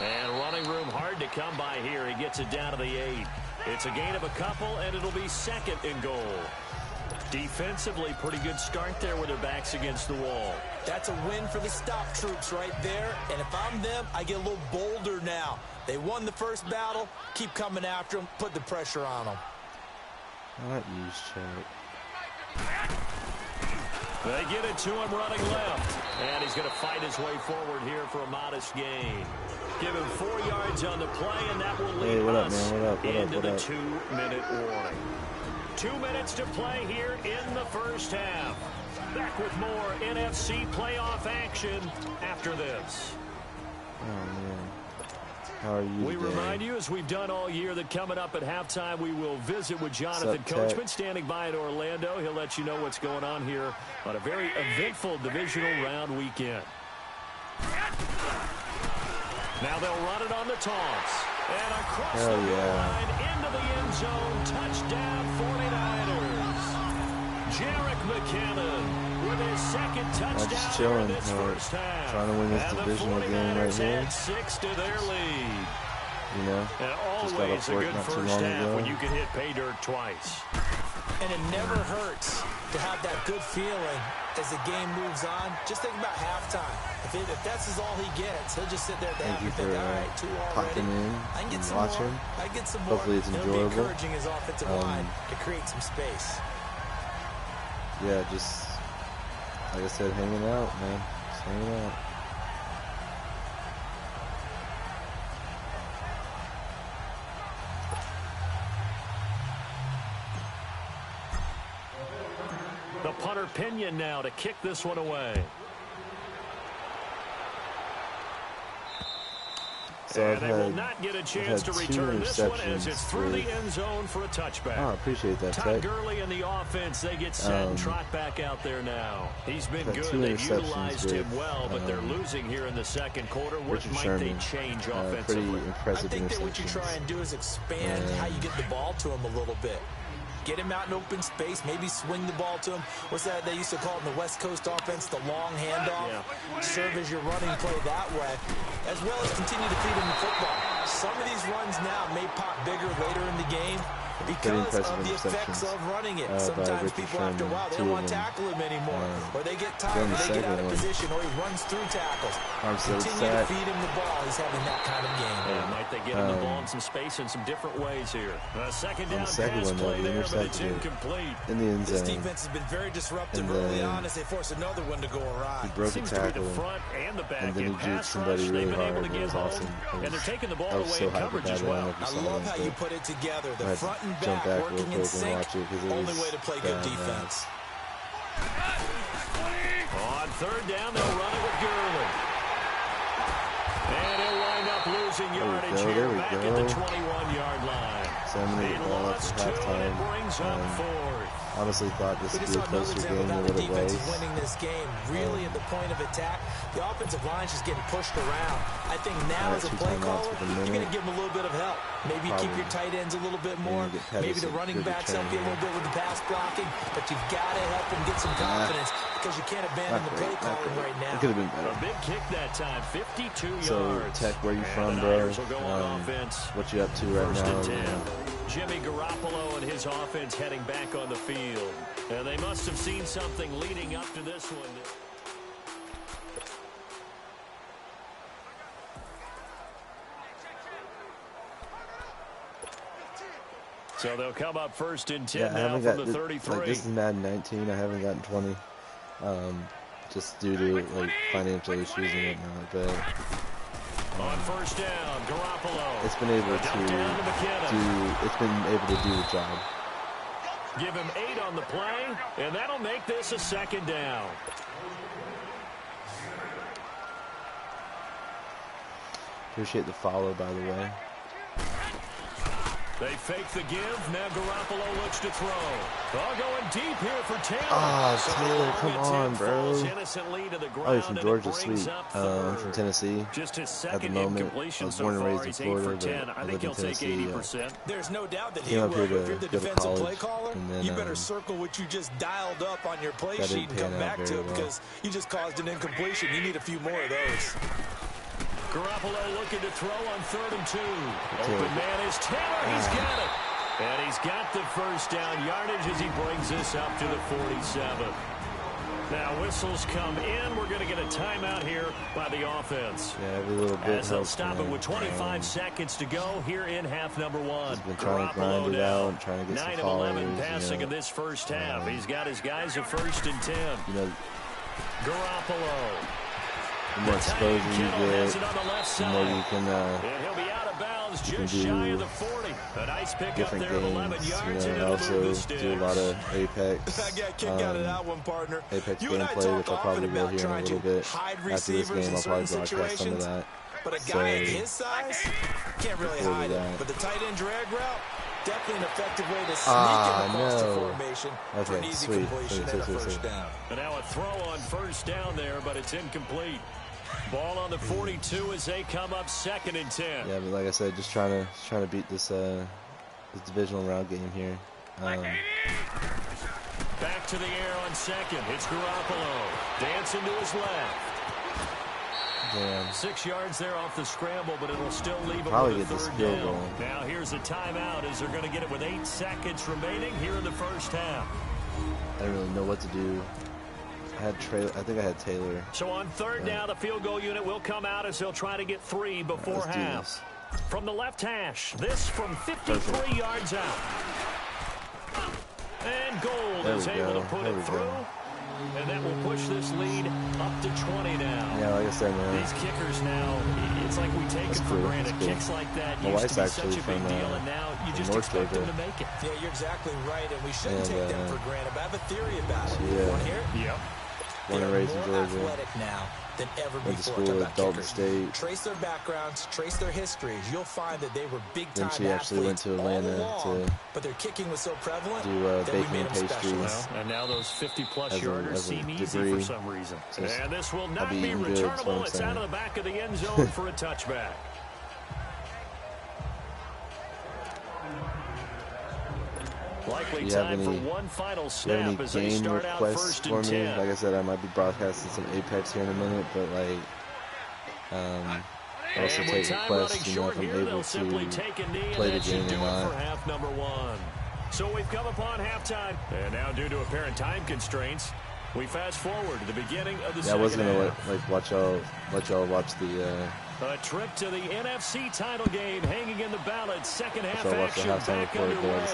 C: And running room hard to come by here. He gets it down to the 8. It's a gain of a couple, and it'll be 2nd and goal. Defensively, pretty good start there with their backs against the wall.
D: That's a win for the stop troops right there. And if I'm them, I get a little bolder now. They won the first battle. Keep coming after them. Put the pressure on them.
A: Not use check.
C: They get it to him running left. And he's going to fight his way forward here for a modest gain. Give him 4 yards on the play, and that will lead us into the 2-minute warning. 2 minutes to play here in the first half. Back with more NFC playoff action after this.
A: Oh, man. How are you
C: We
A: today?
C: remind you, as we've done all year, that coming up at halftime, we will visit with Jonathan Coachman, standing by in Orlando. He'll let you know what's going on here on a very eventful divisional round weekend. Now they'll run it on the toss. And across the line into the end zone. Touchdown 49ers. Jarek McKinnon with his 2nd touchdown
A: just chilling,
C: in this first half.
A: trying to win this divisional game right here.
C: Add 6 to their lead.
A: You know,
C: And
A: just got
C: always
A: off
C: a
A: work
C: good
A: not too
C: first
A: long
C: half
A: ago.
C: when you can hit pay dirt twice.
D: And it never hurts to have that good feeling as the game moves on. Just think about halftime. If that's all he gets, he'll just sit there at the half and think, all right, 2 already.
A: Popping in
D: I can get
A: and
D: some more.
A: watching.
D: I can get some more.
A: Hopefully it's
D: It'll
A: enjoyable.
D: be encouraging his offensive line to create some space.
A: Yeah, just like I said, hanging out, man. Just hanging out.
C: The punter Pinion now to kick this one away.
A: So
C: and they will not get a chance to return this one as it's through the end zone for a touchback.
A: Oh, I appreciate that,
C: Todd Gurley and the offense, they get set and trot back out there now. He's been good. They've utilized him well, but they're losing here in the 2nd quarter. What might they change offensively?
A: Pretty impressive.
D: I think that what you try and do is expand how you get the ball to him a little bit. Get him out in open space, maybe swing the ball to him. What's that they used to call it in the West Coast offense, the long handoff? Yeah. Serve as your running play that way, as well as continue to feed him the football. Some of these runs now may pop bigger later in the game, because of the effects of running it. Sometimes people, after a while, they don't want to tackle him anymore. Or they get tired, or they get out of position, or he runs through tackles. Continue to feed him the ball. He's having that kind of game.
C: Yeah, might they get him the ball in some space in some different ways here. Second down pass play there, but it's incomplete.
A: In the end zone.
D: This defense has been very disruptive early on as they force another one to go awry.
A: He broke a tackle, and then he juked somebody really hard. It was awesome.
C: And they're taking the ball
A: I was
C: away
A: so
C: in
A: hyped
C: coverage
A: about
C: as
A: it.
C: well.
D: I love how you put it together. The front and
A: jump
D: back
A: back real
D: working in
A: quick and
D: sync.
A: watch it because it
D: Only
A: was
D: way to play good defense.
C: On third down, they'll run it with Gurley. And he'll wind up losing yardage here back at the 21-yard line.
A: 7 minutes ball after halftime. Honestly thought this would be a closer game than what it was.
D: Winning this game really at the point of attack. The offensive line's just getting pushed around. I think now as a play caller, you're going to give them a little bit of help. Maybe keep your tight ends a little bit more. Maybe the running backs help you a little bit with the pass blocking. But you've got to help them get some confidence because you can't abandon the play calling right now.
A: It could have been better.
C: A big kick that time, 52 yards.
A: So, Tech, where you from, bro? What you up to right now?
C: Jimmy Garoppolo and his offense heading back on the field. And they must have seen something leading up to this one. So they'll come up first and 10 now from the 33.
A: Like, this is Madden 19. I haven't gotten 20. Just due to like financial issues and whatnot. But
C: on first down, Garoppolo.
A: It's been able to do the job.
C: Give him 8 on the play, and that'll make this a second down.
A: Appreciate the follow, by the way.
C: They fake the give. Now Garoppolo looks to throw. All going deep here for Taylor.
A: Ah, Taylor, come on, bro. Oh, he's from Georgia, sweet. From Tennessee.
C: Just his
A: at the
C: second
A: moment.
C: incompletion
A: I was born and
C: so
A: raised
C: far.
A: in
C: He's
A: Florida, but
D: I think
A: he'll take
D: 80%. There's no doubt that he
A: came up
D: will.
A: here
D: If you're
A: to
D: the
A: go to
D: defensive
A: college,
D: play caller,
A: and then,
D: you better circle what you just dialed up on your play
A: that
D: sheet
A: didn't
D: and come
A: pan out
D: back to
A: very
D: it
A: well.
D: because you just caused an incompletion. You need a few more of those.
C: Garoppolo looking to throw on 3rd and 2. Open man is Taylor. He's got it. And he's got the first down yardage as he brings this up to the 47. Now whistles come in. We're going to get a timeout here by the offense.
A: Yeah, every little bit
C: as they'll stop it with 25 seconds to go here in half number 1.
A: He's been trying to grind it out and trying to get
C: 9
A: some
C: of
A: followers.
C: 11 passing in this first half. He's got his guys at 1st and 10.
A: You know,
C: Garoppolo.
A: the more exposure you get, the more you can
C: and he'll be out of bounds just shy of the 40. A nice pick
A: different
C: up there, 11
A: games.
C: yards,
A: I also do a lot of Apex.
D: I got kicked out of that one, partner.
A: Apex
D: you and I
A: gameplay, which
D: talk
A: I'll probably
D: often
A: will
D: about
A: here in a
D: trying
A: little
D: to
A: bit.
D: hide
A: After this
D: receivers
A: game,
D: in
A: I'll probably
D: certain
A: broadcast some of
D: situations.
A: that.
D: But a guy at his size can't really hide it. But the tight end drag route, definitely an effective way to sneak in across the formation for an easy completion and a first down.
C: And now a throw on first down there, but it's incomplete. Ball on the 42 as they come up 2nd and 10.
A: Yeah, but like I said, just trying to beat this divisional round game here.
C: Back to the air on 2nd. It's Garoppolo. Dancing to his left.
A: Damn.
C: 6 yards there off the scramble, but it'll still leave him
A: Probably
C: with a
A: get this
C: 3rd
A: field
C: down.
A: goal.
C: Now here's a timeout as they're going to get it with 8 seconds remaining here in the first half.
A: I don't really know what to do. I think I had Taylor.
C: So on 3rd down, the field goal unit will come out as they'll try to get 3 before half. From the left hash, this from 53 yards out. And Gold is able to put it through. And that will push this lead up to 20 now.
A: Yeah, like I said, man.
C: These kickers now, it's like we take it for granted. Kicks like that used to be such a big deal, and now you just expect them to make it.
D: Yeah, you're exactly right, and we shouldn't take them for granted. But I have a theory about it.
A: Yeah.
D: Want to hear it?
C: Yep.
A: Born and raised in Georgia.
D: Athletic now than ever
A: Went to
D: before.
A: school at Dalton State.
D: Trace their backgrounds, trace their histories. You'll find that they were big-time
A: Then she actually went to Atlanta to
D: but their kicking was so prevalent
A: do baking and pastries.
C: Well, and now those 50-plus yarders seem easy for some reason. And this will not be returnable. It's out of the back of the end zone for a touchback. Likely time for one final snap as they start out 1st and 10.
A: Like I said, I might be broadcasting some Apex here in a minute, but like, also take requests, you know, if I'm able to play the game or not.
C: For half number one. So we've come upon halftime, and now due to apparent time constraints, we fast forward to the beginning of the second half.
A: I was gonna let y'all watch the.
C: A trip to the NFC title game hanging in the balance. Second half
A: action
C: back underway.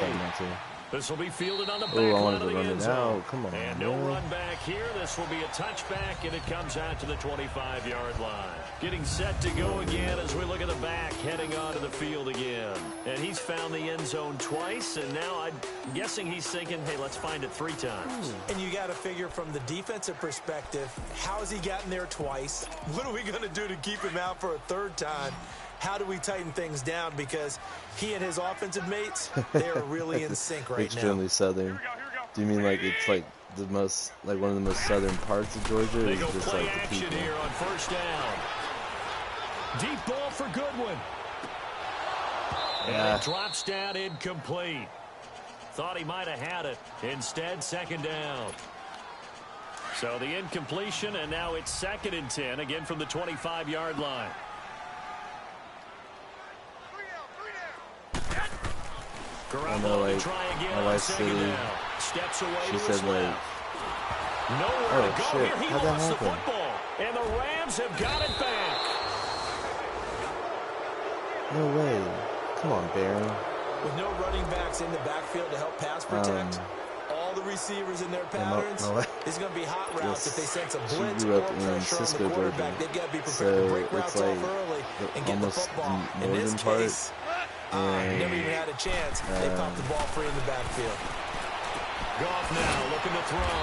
C: This will be fielded on the back line of the end zone.
A: Come on,
C: and no run back here. This will be a touchback, and it comes out to the 25-yard line. Getting set to go again as we look at the back, heading onto the field again. And he's found the end zone twice, and now I'm guessing he's thinking, hey, let's find it 3 times.
D: And you got to figure from the defensive perspective, how has he gotten there twice? What are we going to do to keep him out for a 3rd time? How do we tighten things down? Because he and his offensive mates, they are really in sync right now.
A: Extremely southern. Do you mean like it's like the most, like one of the most southern parts of Georgia?
C: They
A: is
C: go
A: just
C: play
A: like the
C: action
A: people?
C: here on 1st down. Deep ball for Goodwin. And it drops down incomplete. Thought he might have had it. Instead, 2nd down. So the incompletion, and now it's 2nd and 10, again from the 25-yard line.
A: I know, like, my wife's city, she said, like, oh, shit, how'd that happen?
C: And the Rams have got it back.
A: No way. Come on, Baron.
D: With no running backs in the backfield to help pass protect, all the receivers in their patterns, it's going to be hot routes. If they sense a blitz or pressure on the quarterback, they've got to be prepared to break routes off early and get the football. In this case, never even had a chance. They popped the ball free in the backfield.
C: Goff now looking to throw.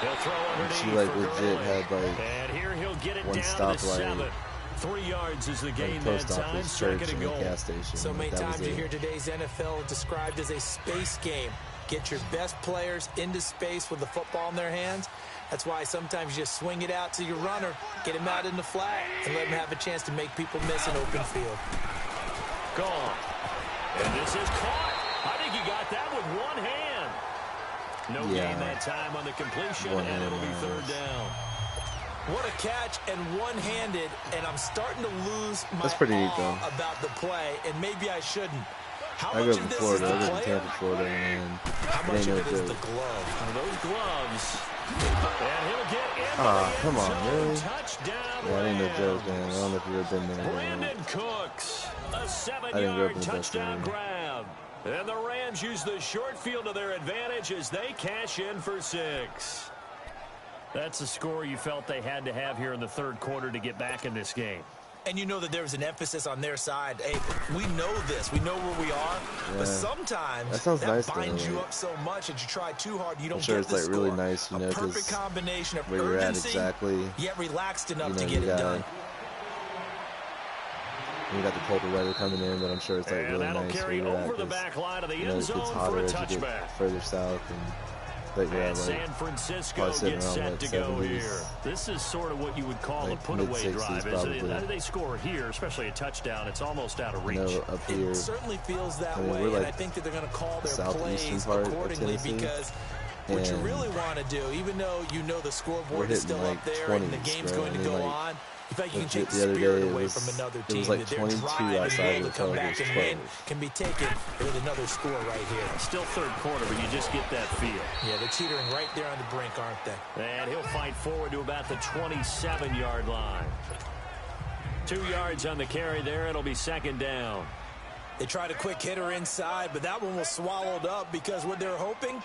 C: He'll throw underneath.
A: She like legit had like
C: and here he'll get it
A: one
C: down
A: stop
C: to
A: like
C: 7. 3 yards is the gain
A: like
C: that
A: post
C: time.
A: office, church, and
C: goal.
A: gas station.
D: So many times you hear today's NFL described as a space game. Get your best players into space with the football in their hands. That's why sometimes you just swing it out to your runner, get him out in the flat, and let him have a chance to make people miss an open field.
C: Gone. And this is caught. I think he got that with one hand. No gain that time on the completion, and it'll be 3rd down.
D: What a catch, and one-handed, and I'm starting to lose my
A: awe
D: about the play, and maybe I shouldn't. How
A: I
D: much
A: grew up
D: of
A: in
D: this
A: Florida.
D: is
A: I
D: the
A: lived in
D: player?
A: Tampa, Florida, and
D: How much of it is the glove?
C: Those gloves. And he'll get in.
A: Come on, really?
C: Touchdown.
A: Yeah, I ain't no joke, man. I don't know if you've ever been there.
C: Brandon Cooks, a
A: I
C: 7-yard touchdown grab. And the Rams use the short field to their advantage as they cash in for 6. That's a score you felt they had to have here in the 3rd quarter to get back in this game.
D: And you know that there was an emphasis on their side. Hey, we know this. We know where we are. Yeah. But sometimes that binds you up so much that you try too hard. You don't get the
A: like
D: score.
A: Really nice, you know,
D: a perfect combination of
A: where you're
D: urgency,
A: at exactly,
D: yet relaxed enough to get it done.
A: You got the colder weather coming in, but I'm sure it's like really nice
C: carry
A: where you're
C: over
A: at.
C: The back line of the
A: you know,
C: end zone
A: it gets hotter
C: for a
A: as
C: touchback.
A: you get further south, and
C: San Francisco gets set to go here. This is sort of what you would call a put-away drive. How do they score here, especially a touchdown? It's almost out of reach.
A: Up here,
D: it certainly feels that way, and I think that they're going to call their plays accordingly because what you really want to do, even though you know the scoreboard is still up there and the game's going to go on, in fact, you can take the spirit away from another team.
A: It was like
D: that
A: 22 outside
D: to
A: of
D: come
A: the
D: back and win can be taken with another score right here.
C: Still 3rd quarter, but you just get that feel.
D: Yeah, they're teetering right there on the brink, aren't they?
C: And he'll fight forward to about the 27-yard line. 2 yards on the carry there. It'll be 2nd down.
D: They tried a quick hitter inside, but that one was swallowed up because what they're hoping,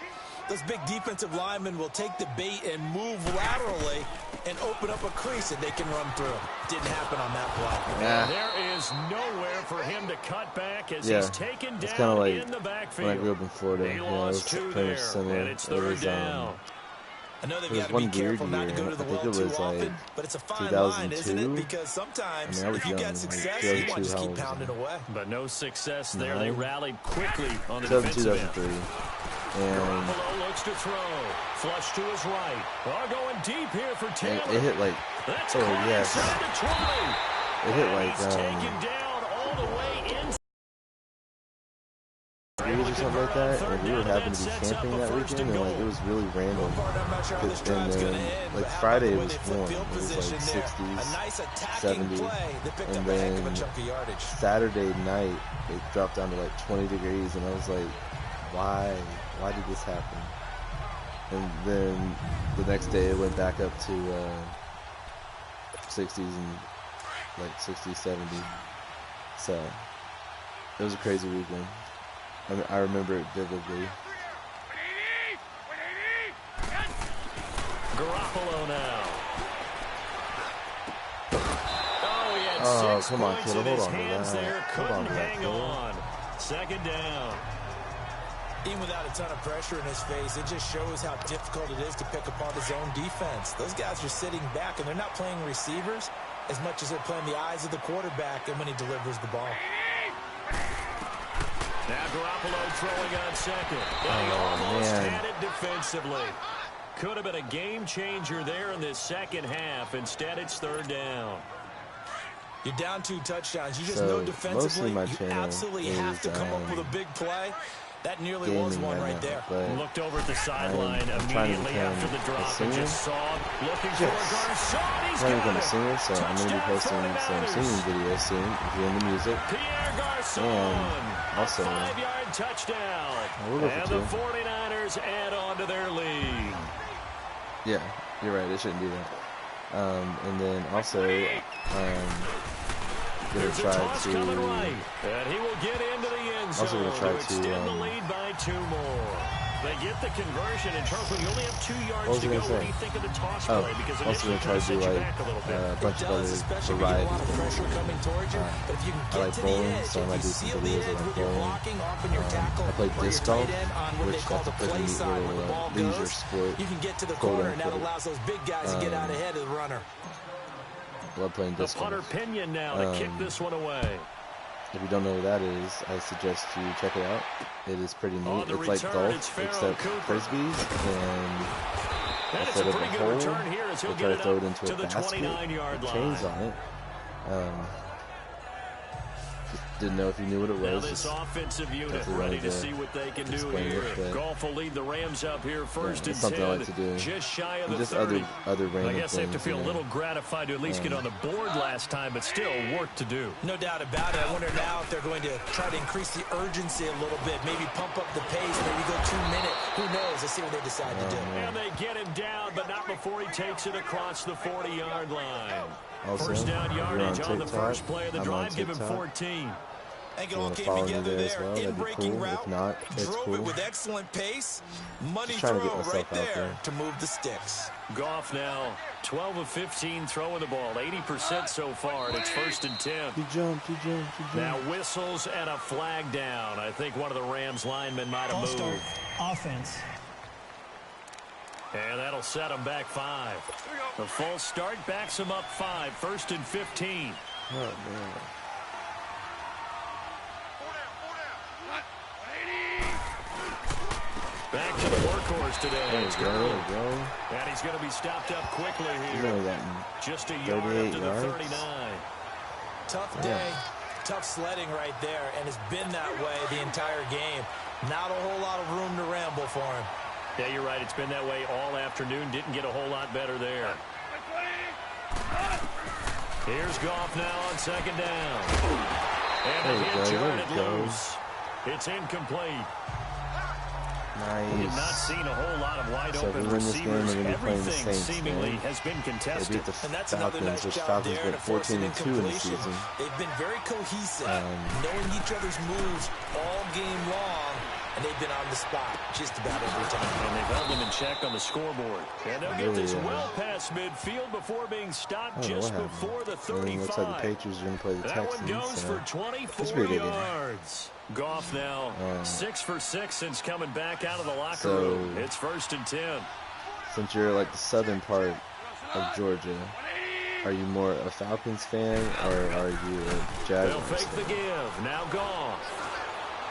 D: those big defensive linemen will take the bait and move laterally and open up a crease that they can run through. Didn't happen on that play.
A: Yeah.
C: There is nowhere for him to cut back as he's taken down
A: kind of like
C: in the backfield.
A: When I grew up in Florida,
C: he
A: lost 2 there, similar.
C: And it's 3rd down.
D: I know they've got to be careful not to go to the well too often, but it's a fine line, isn't it? Because sometimes if you got success, you want to just keep pounding away.
C: But no success there. They rallied quickly on the
A: 2003.
C: And Garoppolo looks to throw. Flush to his right. Going deep here for Taylor.
A: It hit like,
C: That's
A: yes. It hit like,
C: he's taken down all the way in.
A: He was something like that, and we were having to be camping that weekend, and like it was really random. And then like Friday it was warm, it was like 60s, 70s, and then Saturday night it dropped down to like 20 degrees, and I was like, why did this happen? And then the next day it went back up to 60s and like 60, 70. So it was a crazy weekend. I remember it vividly.
C: Garoppolo now. Oh, he had
A: Oh,
C: 6
A: come on,
C: points
A: kid.
C: in
A: Hold
C: his
A: on to
C: hands
A: that.
C: there.
A: Hold on
C: Couldn't
A: to that,
C: hang
A: kid.
C: on. Second down.
D: Even without a ton of pressure in his face, it just shows how difficult it is to pick apart his own defense. Those guys are sitting back, and they're not playing receivers as much as they're playing the eyes of the quarterback and when he delivers the ball.
C: Now Garoppolo throwing on second. He almost had it defensively. Could have been a game changer there in this second half. Instead, it's third down.
D: You're down 2 touchdowns. You just know defensively you absolutely have to come up with a big play. That nearly was one right there.
C: Looked over at the sideline immediately after the drop and just saw him looking for Garcon. He's
A: I'm
C: got
A: a singer, so I'm going to be posting some singing videos soon if you're into music.
C: Pierre Garcon.
A: And also,
C: 5-yard touchdown. And the 49ers add on to their lead.
A: Yeah, you're right. It shouldn't do that. And then also, going to try to.
C: And he will get into the end zone.
A: Also going to try to
C: extend the lead by 2 more. They get the conversion, and Charles, when you only have 2 yards to go, what do you think of the toss play? Because
A: also going to try to do like a bunch of other variety things. I like bowling, so I might do some videos of like bowling. I play disc golf, which that's a pretty neat little leisure sport.
D: You can get to the corner, and that allows those big guys to get out ahead of the runner.
A: I love playing disc golf.
C: The punter Pinion now to kick this one away.
A: If you don't know what that is, I suggest you check it out. It is pretty neat. It's like golf, except frisbees, and instead of a hole, they try to throw it into a basket with chains on it. Didn't know if you knew what it was.
C: Now this offensive unit ready to see what they can do here. Golf will lead the Rams up here first and 10.
A: Something I like to do.
C: Just shy of the
A: just
C: 30.
A: other random
C: I guess they have to
A: things,
C: feel a little gratified to at least get on the board last time, but still work to do.
D: No doubt about it. I wonder now if they're going to try to increase the urgency a little bit, maybe pump up the pace, maybe go 2 minutes. Who knows? Let's see what they decide to do.
C: And they get him down, but not before he takes it across the 40-yard line.
A: Also,
C: first down yardage on the
A: TikTok,
C: first play of the drive. Give him 14.
D: Think it all came together there. In breaking route,
A: if not, it's
D: drove
A: cool.
D: it with excellent pace. Money
A: Just trying
D: throw
A: to get
D: right
A: myself out
D: there to move the sticks.
C: Goff now 12 of 15 throwing the ball, 80% so far, and it's first and 10.
A: He jumped.
C: Now whistles and a flag down. I think one of the Rams linemen might have moved.
E: Offense.
C: And that'll set him back 5. The full start backs him up 5, first and 15.
A: Oh, man.
C: Back to the workhorse today.
A: There you go.
C: And he's going to be stopped up quickly
A: He's
C: here.
A: only gotten
C: Just a yard up to the 39.
D: Tough day, tough sledding right there, and it's been that way the entire game. Not a whole lot of room to ramble for him.
C: Yeah, you're right. It's been that way all afternoon. Didn't get a whole lot better there. Here's Goff now on second down. And the hit jarred loose. It's incomplete.
A: Nice.
C: We have not seen a whole lot of wide-open receivers. Everything seemingly has been contested.
A: They beat the Falcons, which Falcons went 14-2 in the season.
D: They've been very cohesive, knowing each other's moves all game long, and they've been on the spot just about every time.
C: And they've held them in check on the scoreboard. And they'll get this well past midfield before being stopped just before the 35.
A: It looks like the Patriots are going to play the Texans.
C: That one goes for 24 yards. Goff now 6 for 6 since coming back out of the locker room. It's first and 10.
A: Since you're like the southern part of Georgia, are you more a Falcons fan or are you a Jaguars
C: They'll fake the give. Now Goff.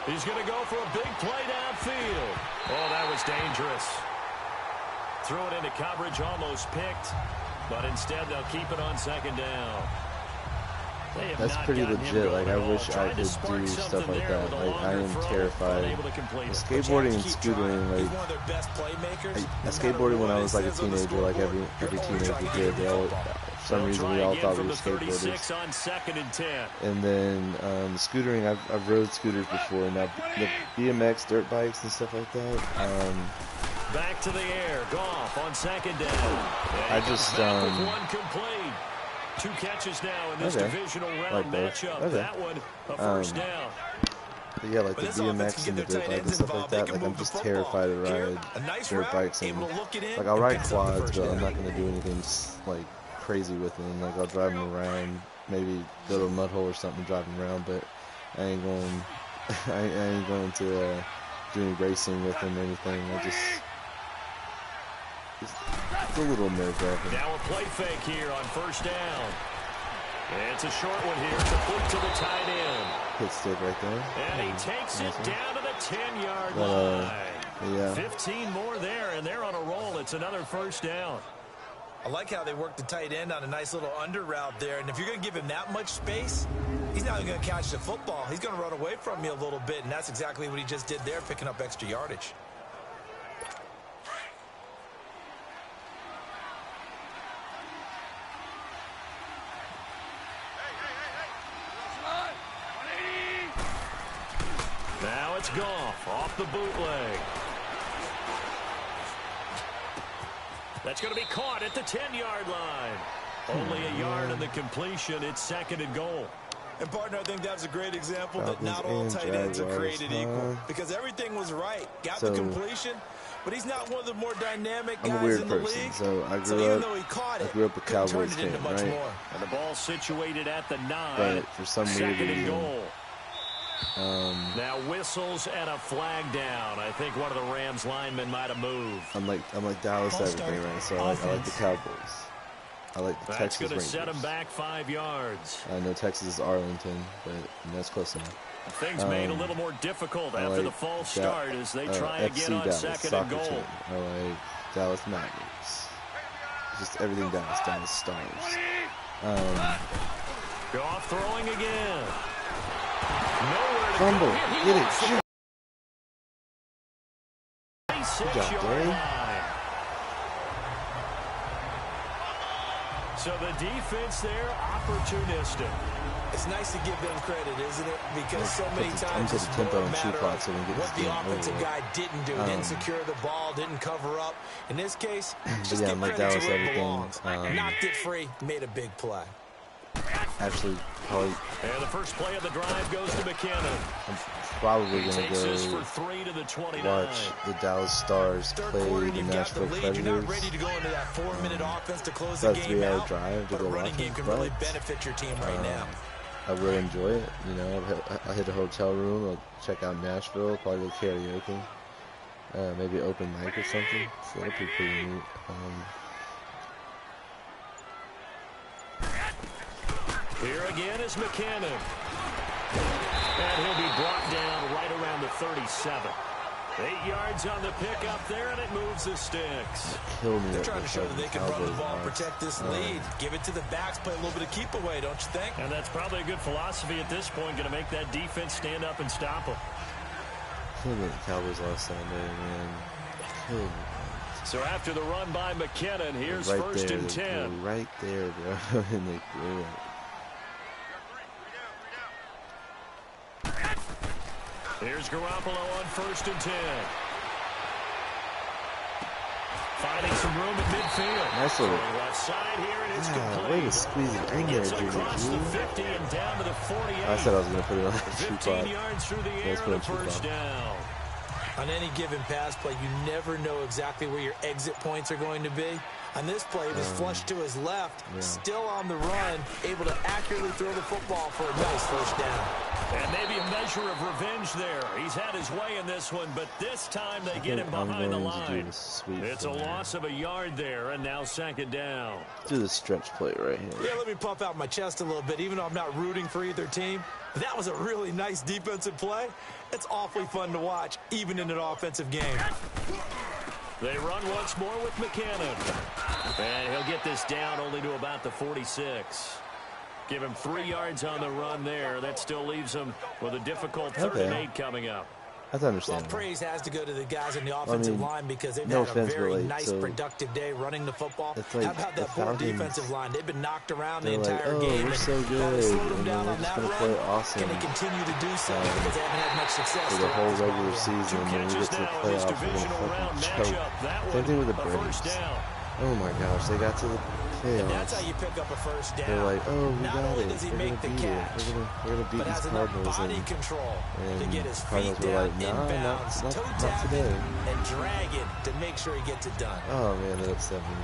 C: He's going to go for a big play downfield. Oh, that was dangerous. Threw it into coverage, almost picked, but instead they'll keep it on second down.
A: That's pretty legit. Like, I wish I could do stuff like that. Like, I am terrified. Skateboarding and scootering, like, I skateboarded when I was like a teenager, like every teenager did. They all, for some reason, we all thought we were skateboarders. And then scootering, I've rode scooters before. Now, the BMX, dirt bikes, and stuff like that.
C: Back to the air, Goff on second down.
A: I just
C: one complete. 2 catches now in this divisional round matchup. That one a first down.
A: But yeah, like the BMX and the dirt bike and stuff like that. Like, I'm just terrified to ride dirt bikes and like I'll ride quads, but I'm not gonna do anything like crazy with them. Like, I'll drive them around, maybe go to a mud hole or something, drive them around, but I ain't going to do any racing with them or anything. It's a little nerve-wracking.
C: Now a play fake here on first down. It's a short one here, complete to the tight end.
A: Hit stick right there.
C: And he takes it down to the 10-yard line.
A: Yeah.
C: 15 more there, and they're on a roll. It's another first down.
D: I like how they worked the tight end on a nice little under route there. And if you're going to give him that much space, he's not even going to catch the football. He's going to run away from you a little bit, and that's exactly what he just did there, picking up extra yardage.
C: Now it's Goff off the bootleg. That's going to be caught at the 10-yard line. Only a yard in the completion. It's second and goal.
D: And, partner, I think that's a great example that not all tight ends are created equal. Because everything was right. Got the completion, but he's not one of the more dynamic guys in the league.
A: So I grew up a Cowboys fan, right?
C: And the ball situated at the 9.
A: But for some
C: second
A: reason,
C: and goal. Now whistles and a flag down. I think one of the Rams linemen might have moved.
A: I'm like Dallas everything, right? So I like the Cowboys. I like the Texas Rangers.
C: That's going to set him back 5 yards.
A: I know Texas is Arlington, but that's close enough.
C: Things made a little more difficult after the false start as they try again on
A: Dallas,
C: second and goal.
A: Team. I like Dallas Mavericks. Just everything Dallas Stars.
C: Goff throwing again.
A: Fumble. Get it. Shoot.
C: Good job, Dave. So the defense there, opportunistic.
D: It's nice to give them credit, isn't it? Because so many times it's more a matter of what the offensive guy didn't do. Didn't secure the ball, didn't cover up. In this case, just give credit to where it belongs. Knocked it free, made a big play.
A: Actually, probably.
C: And the first play of the drive goes to McKinnon.
A: I'm probably going to go watch the Dallas Stars play the Nashville Predators.
D: You're not ready to go into that 4-minute offense to close
A: the
D: game out.
A: Drive to
D: but
A: go
D: a running game can really benefit your team right now.
A: I really enjoy it. You know, I'll hit a hotel room. I'll check out Nashville. Probably go karaoke. Maybe open mic or something. So that'll be pretty neat.
C: Here again is McKinnon. And he'll be brought down right around the 37. 8 yards on the pickup there, and it moves the sticks.
D: They're trying to show that they can run the ball and protect this lead. Give it to the backs, play a little bit of keep away, don't you think?
C: And that's probably a good philosophy at this point, going to make that defense stand up and stop them.
A: Killed the Cowboys last Sunday, man. Killed me.
C: So after the run by McKinnon, here's
A: right
C: first
A: there,
C: and 10.
A: Right there, bro. And they threw it.
C: Here's Garoppolo on first and 10. Finding some room at midfield.
A: Nice little
C: left side here, and it's complete.
A: Way to squeeze it in there, dude.
C: Across the 50 and down to the 48.
A: I said I was going to put it on
C: 15 yards through the air and a first down.
D: On any given pass play, you never know exactly where your exit points are going to be. On this play, it was flushed to his left, still on the run, able to accurately throw the football for a nice first down.
C: And maybe a measure of revenge there. He's had his way in this one, but this time they get him behind the line. It's a loss of a yard there, and now second down.
A: Do the stretch play right here.
D: Yeah, let me puff out my chest a little bit, even though I'm not rooting for either team. That was a really nice defensive play. It's awfully fun to watch, even in an offensive game.
C: They run once more with McKinnon. And he'll get this down only to about the 46. Give him 3 yards on the run there. That still leaves him with a difficult 3rd and 8 coming up.
A: That's understandable.
D: Well, praise has to go to the guys on the offensive line because they've
A: no
D: had a very
A: like,
D: nice, productive day running the football.
A: Like
D: how about that poor defensive line? They've been knocked around the entire
A: like,
D: game.
A: We're so good.
D: Slowed them down
A: we're
D: on
A: just
D: that
A: going to
D: run.
A: play awesome.
D: Can they continue to do so because they haven't had much success
A: for the whole regular season?
C: 2
A: And we get
C: catches
A: to the
C: now in this
A: playoffs, we're going
C: divisional
A: to
C: round
A: fucking
C: matchup.
A: choke. Same thing with the
C: A
A: Braves.
C: first down.
A: Oh my gosh, they got to the playoffs.
D: That's how you pick up a first down.
A: They're like, oh, we
D: Not
A: got
D: only
A: it.
D: does he
A: We're
D: make
A: gonna
D: the
A: beat
D: catch,
A: it. We're gonna beat
D: but
A: these
D: has enough
A: Cardinals.
D: body control to get his feet
A: Cardinals were
D: down,
A: like, nah,
D: inbounds,
A: not
D: toe
A: today.
D: and drag it to make sure he gets it done.
A: Oh man, that upset me.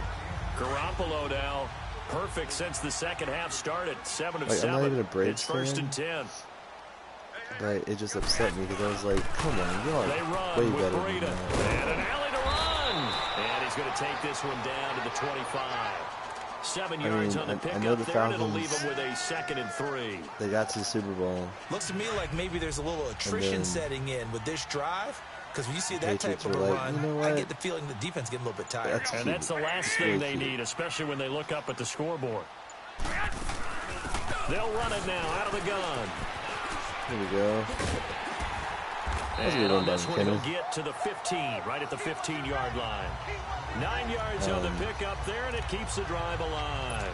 C: Garoppolo now, perfect since the second half started. 7 of
A: Like,
C: 7.
A: I'm not even a Braves
C: It's 1st
A: fan.
C: and 10.
A: But it just upset me because I was like, come on, y'all
C: They
A: are
C: run
A: way
C: with
A: better
C: Breida.
A: than that.
C: And an alley to run. And he's going to take this one down to the 25. 7 yards on the pickup
A: know the
C: there, and it'll leave
A: Falcons,
C: him with a 2nd and 3.
A: They got to the Super Bowl.
D: Looks to me like maybe there's a little attrition setting in with this drive. Because when you see that
A: Patriots
D: type of a
A: were like,
D: run,
A: you know
D: I
A: what?
D: get the feeling the defense getting a little bit tired.
C: And that's the last thing they need, especially when they look up at the scoreboard. They'll run it now out of the gun.
A: Here we go.
C: And on this one, he'll get to the 15, right at the 15-yard line. 9 yards on the pickup there, and it keeps the drive alive.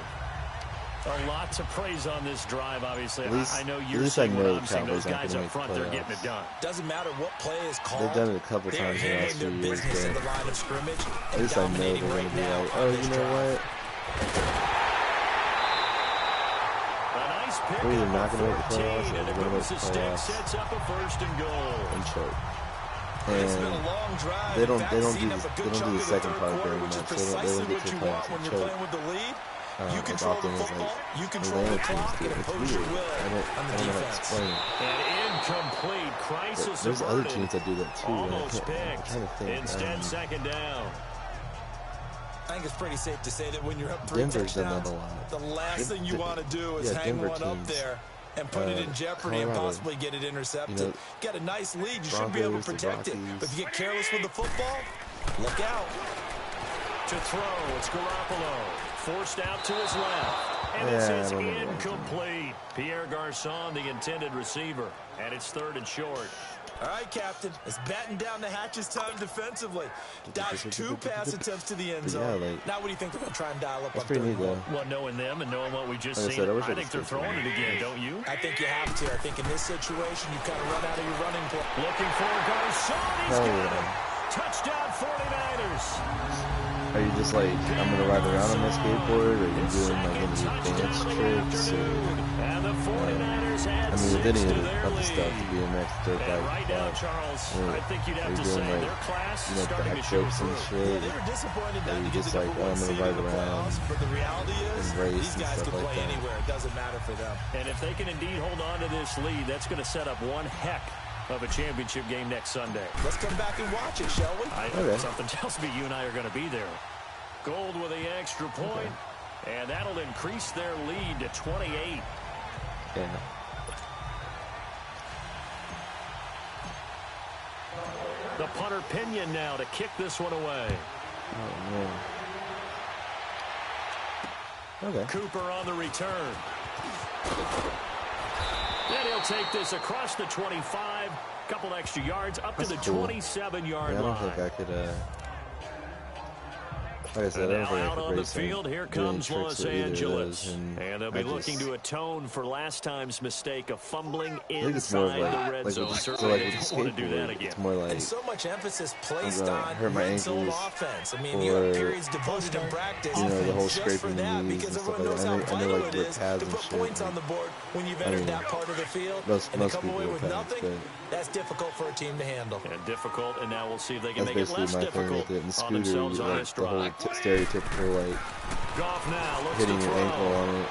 C: A lot to praise on this drive, obviously. I know you're seeing what I'm seeing. Those guys up front, they're getting it done.
D: Doesn't matter what play is called.
A: They've done it a couple
D: They're
A: times in the last
D: handling
A: few
D: their
A: years.
D: business in the line of scrimmage.
A: At least I know they're going to be like, oh, you know what? We're either not going to make the playoffs or we're going to make the playoffs
C: Sets up a 1st and goal.
A: and choke. And they don't do the second part very much. They don't get to the playoffs and choke.
D: You control the football, you control the clock, and impose your will on the defense.
C: And incomplete. Crisis
A: There's other
C: averted.
A: teams that do that too.
C: Almost
A: I'm
C: picked.
A: trying to think.
C: Instead, 2nd down.
D: I think it's pretty safe to say that when you're up 3
A: Denver's done
D: touchdowns,
A: that a lot.
D: the last thing you want to do is hang
A: Denver
D: one up
A: teams,
D: there and put it in jeopardy and possibly get it intercepted. Get a nice lead. You should be able to protect it. But if you get careless with the football, look out.
C: To throw, it's Garoppolo. Forced out to his left. And this is incomplete. Pierre Garçon, the intended receiver. And it's 3rd and short.
D: All right, Captain. It's batten down the hatches time defensively. Dodged 2 pass attempts to the end zone.
A: Yeah, like,
D: now what do you think they're going to try and dial up on
A: 3rd and 1?
C: Well, knowing them and knowing what we just
A: like
C: seen,
A: I
C: think they're throwing it again, don't you?
D: I think you have to. I think in this situation, you kind of run out of your running play.
C: Looking for Garçon. He's got him. Touchdown 49ers.
A: Are you just like, I'm going to ride around on my skateboard, or are you doing like any advanced tricks?
C: And the 49ers
A: I mean, with any of the stuff, the BMX, dirt bike,
C: right now, Charles, I think you'd have to
A: doing
C: say
A: like,
C: their class
A: you know,
C: starting to
A: back
C: show
A: trips and
C: through.
A: shit?
D: They were disappointed
A: Or
D: not
A: you
D: to get
A: just
D: the
A: like,
D: number
A: oh, I'm
D: 1
A: going
D: seed
A: to
D: in
A: ride
D: the
A: around
D: playoffs, but the reality is
A: and race
D: these
A: and
D: guys
A: stuff
D: can
A: like
D: play
A: that.
D: anywhere. It doesn't matter for them.
C: And if they can indeed hold on to this lead, that's going to set up one heck of a championship game next Sunday.
D: Let's come back and watch it, shall we?
C: Something tells me you and I are going to be there. Gold with the extra point, and that'll increase their lead to 28.
A: Yeah.
C: The punter Pinion now to kick this one away.
A: Oh, man. Okay.
C: Cooper on the return. Then he'll take this across the 25. Couple extra yards up to the 27-yard line.
A: I don't think I could, like I said, I don't think I
C: out
A: could
C: on the
A: race
C: field, here comes Los Angeles. And they'll be looking to atone for last time's mistake of fumbling inside the red zone. Certainly they don't want to do that again.
A: It's more like,
D: and so much emphasis placed on
A: hurt my
D: red zone
A: ankles,
D: offense. I mean, you have periods devoted to practice
A: the whole
D: just for
A: scraping
D: that,
A: knees
D: because
A: and stuff
D: everyone knows how
A: like that. I know
D: vital
A: like
D: it is to put
A: shit,
D: points on the board when you've entered that part of the field.
A: Most
D: and to come
A: people
D: away with
A: pads,
D: nothing, that's difficult for a team to handle.
C: And difficult, and now we'll see if they can
A: that's
C: make it less
A: basically my thing
C: difficult
A: with it. And
C: on themselves on
A: like,
C: this
A: the whole
C: drive.
A: stereotypical, like,
C: Goff now looks
A: hitting
C: to
A: your
C: throw.
A: ankle on it.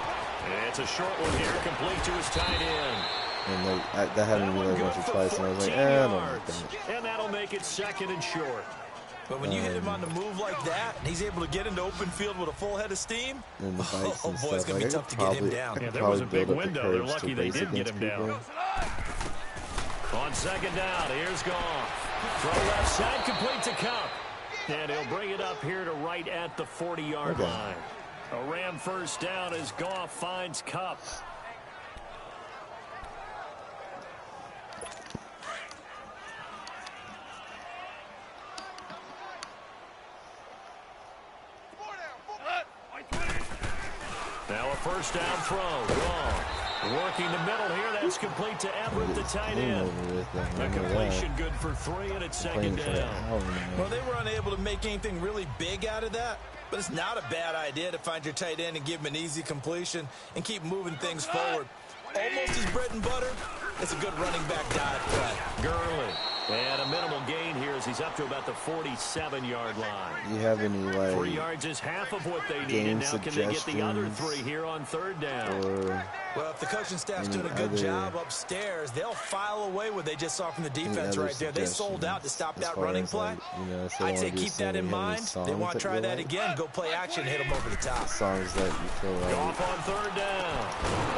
C: And it's a short one here, complete to his tight end.
A: And like, that happened to me like once or twice, and I was like, I don't like that.
C: And that'll make it 2nd and short.
D: But when you hit him on the move like that, and he's able to get into open field with a full head of steam,
A: And the bikes and
D: boy, it's
A: stuff.
D: going to be tough to get him down.
C: Yeah, there was a big
A: build up the
C: window. They're
A: courage
C: lucky
A: to
C: they
A: race
C: did get
A: against
C: him down.
A: people.
C: On 2nd down, here's Goff. Throw left side, complete to Cup. And he'll bring it up here to right at the 40-yard line. A Ram first down as Goff finds Cup. Now a first down throw. Gone. Working the middle here. That's complete to Everett, the tight end. A completion good for 3, and it's second down.
D: Well, they were unable to make anything really big out of that, but it's not a bad idea to find your tight end and give him an easy completion and keep moving things forward. Almost his bread and butter. It's a good running back dive play.
C: Gurley. And a minimal gain here as he's up to about the 47-yard line.
A: Do you have any, like,
C: 3 yards is half of what they need, and now can they get the other 3 here on third down?
D: Well, if the coaching staff's doing a good job upstairs, they'll file away what they just saw from the defense right there. They sold out to stop that running play. I'd say keep that in mind. They want to try that again. Go play action, hit them over the top.
A: Songs that you feel like.
C: Off on third down.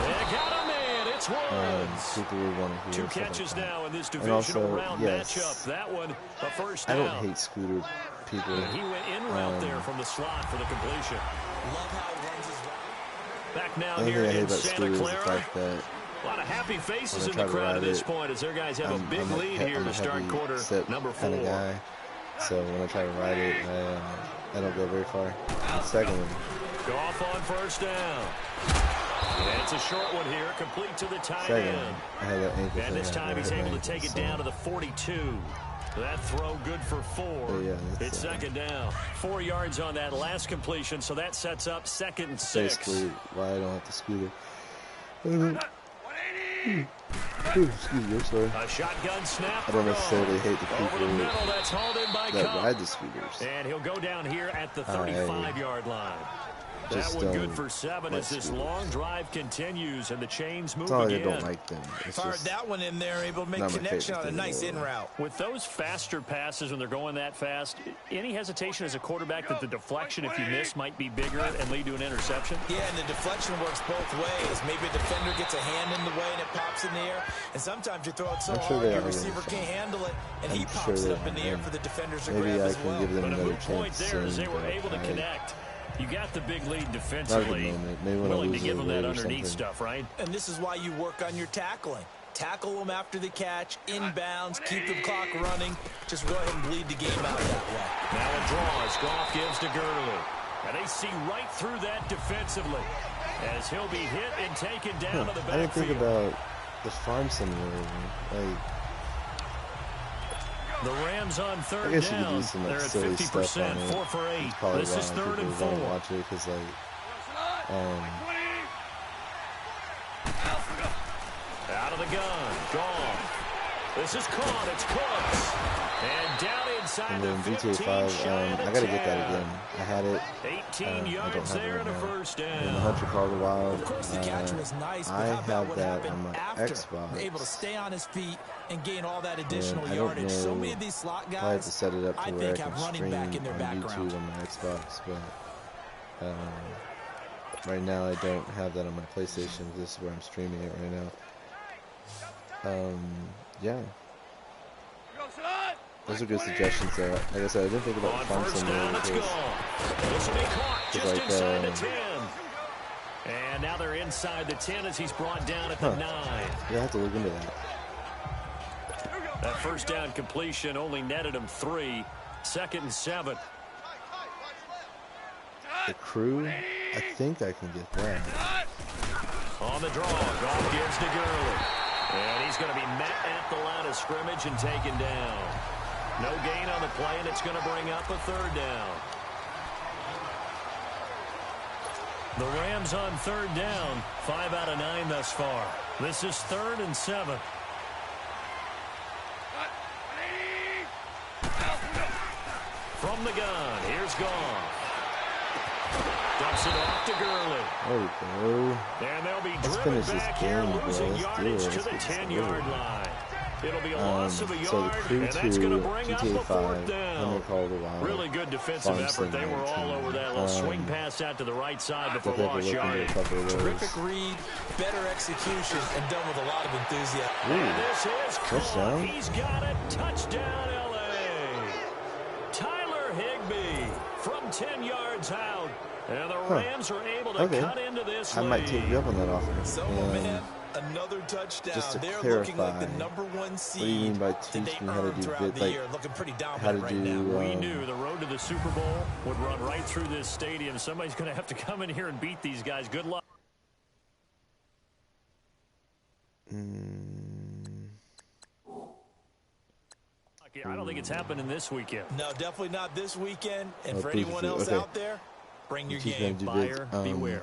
C: They got him in. It's Woods.
A: People would want to hear
C: 2 catches
A: like
C: now in this divisional round matchup. That one, a first down.
A: I don't hate Scooter people.
C: He went in route there from the slot for the completion.
D: Love how he runs his route.
C: Back now here in Santa Clara.
A: A
C: lot of happy faces in the crowd at this point as their guys have a big lead here to start quarter number 4.
A: Kind of guy. So when I try to ride it, I don't go very far. Second one.
C: Go off on first down. That's a short one here, complete to the tight end. And this time he's able to take it down to the 42. That throw good for 4.
A: Yeah,
C: it's second down. 4 yards on that last completion, so that sets up 2nd and 6.
A: Basically, why I don't have to scooter. Excuse me, sorry.
C: A shotgun snap.
A: I don't necessarily hate the people
C: that
A: ride the scooters.
C: And he'll go down here at the 35-yard line. That one good for 7 as this long drive continues and the chains move again.
A: I don't like them.
D: Fired that one in there, able to make connection on a nice in route.
C: With those faster passes when they're going that fast, any hesitation as a quarterback that the deflection, if you miss, might be bigger and lead to an interception?
D: Yeah, and the deflection works both ways. Maybe a defender gets a hand in the way and it pops in the air, and sometimes you throw it so hard your receiver can't handle it, and he pops it up in the air for the defenders to grab as well.
A: But
C: a good point there is they were able to connect. You got the big lead defensively, willing to give them that underneath stuff, right?
D: And this is why you work on your tackling. Tackle them after the catch, inbounds, keep the clock running. Just go ahead and bleed the game out that way.
C: Now a draw as Goff gives to Gurley. And they see right through that defensively as he'll be hit and taken down to the backfield.
A: I didn't think about the farm simulator.
C: The Rams on third down. They're at 50%, 4 for 8. This is 3rd and 4.
A: Watch it because,
C: out of the gun, gone. This is caught. It's Cooks. And down inside the 15,
A: GTA 5, I got to get that again. I had it.
C: 18 yards there and a first down.
A: And the Hunter Called a Wild.
D: Of course, the catch was nice, but
A: I
D: how about
A: have
D: what
A: that
D: happened
A: on my
D: after?
A: Xbox.
D: Able to stay on his feet and gain all that additional yardage. So many of these slot guys,
A: I have to set it up to
D: I
A: where I
D: think,
A: can
D: have running
A: stream
D: back in their
A: on
D: background.
A: YouTube on my Xbox, but right now I don't have that on my PlayStation. This is where I'm streaming it right now. Yeah. Those are good suggestions there. Like I said, I didn't think about farm simulator.
C: This will be caught just inside the 10. And now they're inside the 10 as he's brought down at the 9.
A: Yeah, I have to look into that.
C: That first down completion only netted him 3. 2nd and 7.
A: The crew, I think I can get that.
C: On the draw, Goff gives to Gurley. And he's going to be met at the line of scrimmage and taken down. No gain on the play, and it's going to bring up a 3rd down. The Rams on 3rd down, 5 out of 9 thus far. This is 3rd and 7. From the gun, here's Goff. Dumps it off to Gurley.
A: There we go.
C: And they'll be driven back here, losing yardage to the 10-yard line. It'll be a loss of a yard, and that's going to bring up a 4th down. Really good defensive effort. They were all over that little swing pass out to the right side before lost yardage.
D: Terrific read, better execution, and done with a lot of enthusiasm.
C: And this is caught. He's got it. Touchdown, L.A. Tyler Higbee from 10 yards out. And the Rams are able to cut into this lead.
A: I might take you up on that offer.
D: So, man, Another touchdown.
A: Just to
D: They're
A: clarify,
D: looking like the #1 seed.
A: what do you mean by teach me how to do
D: throughout the
A: like
D: year. Looking pretty
A: how to
D: dominant right
A: do?
D: now.
C: We knew the road to the Super Bowl would run right through this stadium. Somebody's going to have to come in here and beat these guys. Good luck. I don't think it's happening this weekend.
D: No, definitely not this weekend. And
A: Oh,
D: for
A: please,
D: anyone else
A: okay.
D: out there, bring your
A: Teach me how
D: game.
A: to do
C: Buyer,
A: this.
C: beware.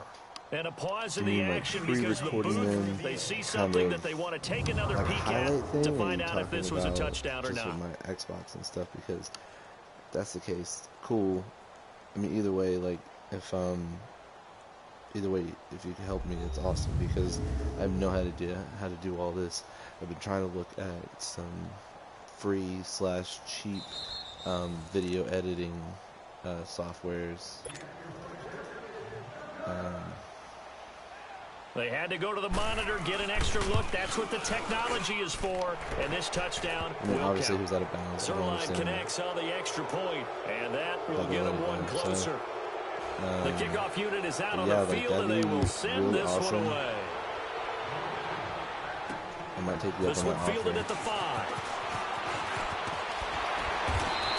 C: And a pause in
A: you
C: the
A: mean, like,
C: action because the
A: pre-recording them,
C: booth, they see something that they want to take another
A: like a
C: peek
A: highlight
C: at
A: thing,
C: to
A: or are
C: find
A: you
C: out if this
A: talking
C: was a
A: about
C: touchdown or
A: just
C: not.
A: with my Xbox and stuff? Because if that's the case, cool. I mean, either way, like if you can help me, it's awesome because I have no how to do all this. I've been trying to look at some free / cheap video editing softwares.
C: They had to go to the monitor, get an extra look. That's what the technology is for. And this touchdown
A: I mean,
C: will
A: obviously
C: count.
A: he was out of bounds. I don't
C: Zerline
A: understand.
C: connects on the extra point, and that will
A: That'd be
C: get them
A: really
C: one
A: bad, so,
C: closer. The kickoff unit is out on
A: yeah,
C: the
A: like,
C: field, and
A: that'd
C: they
A: be
C: will send
A: really
C: this
A: awesome.
C: one away.
A: I might take you up
C: This
A: on
C: one
A: that
C: fielded
A: offer.
C: at the 5.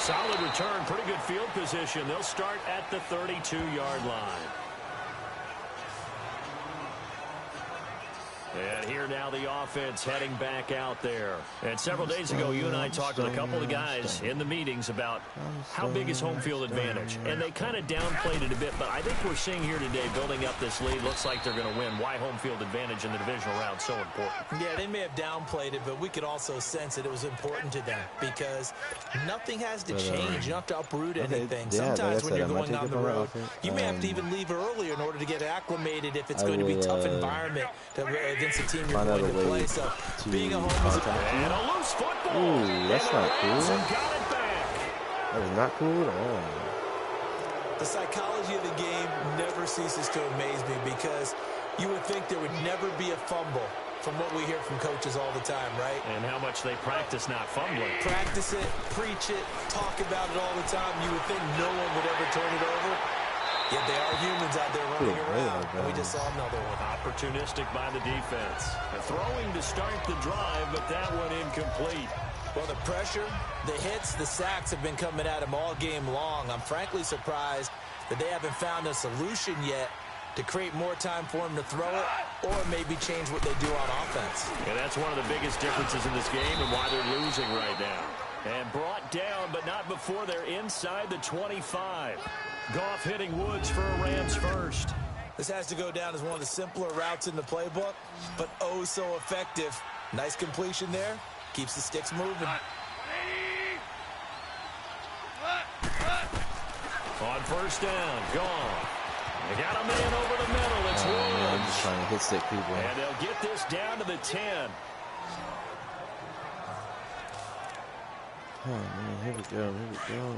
C: Solid return, pretty good field position. They'll start at the 32-yard line. And here now the offense heading back out there. And several days ago, you and I talked with a couple of guys in the meetings about how big is home field advantage. And they kind of downplayed it a bit, but I think we're seeing here today, building up this lead, looks like they're going to win. Why home field advantage in the divisional round so important?
D: Yeah, they may have downplayed it, but we could also sense that it was important to them because nothing has to change. You don't have to uproot anything.
A: Yeah,
D: Sometimes
A: like
D: when
A: I
D: you're
A: said, I might
D: going
A: take
D: on
A: up
D: the
A: on that
D: road,
A: offer.
D: you may have to even leave earlier in order to get acclimated if it's
A: I
D: going to be a
A: will,
D: tough environment against the team you're
A: find out
D: going to
A: a way
D: play. So
A: to
D: being a home is a
A: contact you.
C: And a loose football.
A: Ooh, that's
C: And the
A: not cool.
C: Rams have got it back.
A: That is not cool at all.
D: The psychology of the game never ceases to amaze me because you would think there would never be a fumble from what we hear from coaches all the time, right?
C: And how much they practice not fumbling.
D: Practice it, preach it, talk about it all the time. You would think no one would ever turn it over. Yet they are humans out there running around. And we just saw another one.
C: Opportunistic by the defense. Throwing to start the drive, but that one incomplete.
D: Well, the pressure, the hits, the sacks have been coming at him all game long. I'm frankly surprised that they haven't found a solution yet to create more time for him to throw it or maybe change what they do on offense.
C: And that's one of the biggest differences in this game and why they're losing right now. And brought down, but not before they're inside the 25. Goff hitting Woods for a Rams first.
D: This has to go down as one of the simpler routes in the playbook, but oh so effective. Nice completion there. Keeps the sticks moving.
C: On first down, Goff. They got a man over the middle. It's Woods.
A: Man, I'm just trying to hit stick people.
C: And they'll get this down to the 10.
A: Oh man, here we go, here we go.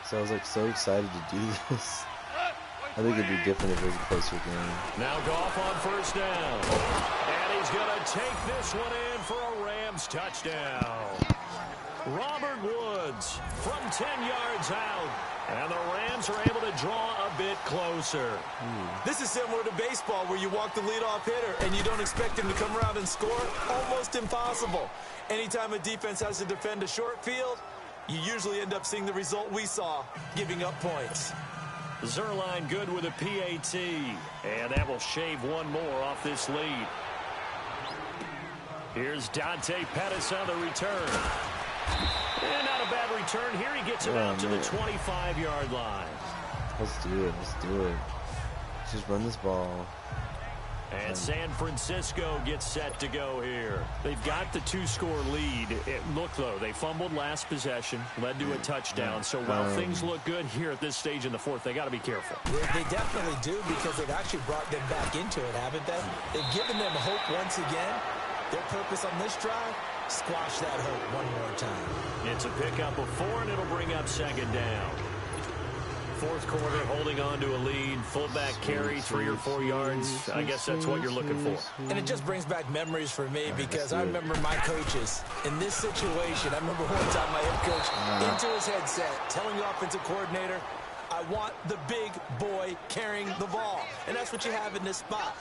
A: So I was like so excited to do this. I think it'd be different if it was a closer game.
C: Now Goff on first down. And he's going to take this one in for a Rams touchdown. Robert Woods from 10 yards out. And the Rams are able to draw a bit closer.
D: This is similar to baseball where you walk the leadoff hitter and you don't expect him to come around and score. Almost impossible. Anytime a defense has to defend a short field, you usually end up seeing the result we saw, giving up points.
C: Zerline good with a PAT. And that will shave one more off this lead. Here's Dante Pettis on the return. And not a bad return. Here he gets it out to the 25-yard line.
A: Let's do it. Let's do it. Let's just run this ball.
C: And San Francisco gets set to go here. They've got the 2-score lead. Look, though, they fumbled last possession, led to a touchdown. So while things look good here at this stage in the fourth, they got to be careful.
D: They definitely do because they've actually brought them back into it, haven't they? They've given them hope once again. Their purpose on this drive, squash that hope one more time.
C: It's a pickup of 4, and it'll bring up second down. Fourth quarter, holding on to a lead. Fullback carry, 3 or 4 yards. I guess that's what you're looking for.
D: And it just brings back memories for me because I remember my coaches in this situation. I remember one time my head coach into his headset telling the offensive coordinator, I want the big boy carrying the ball. And that's what you have in this spot.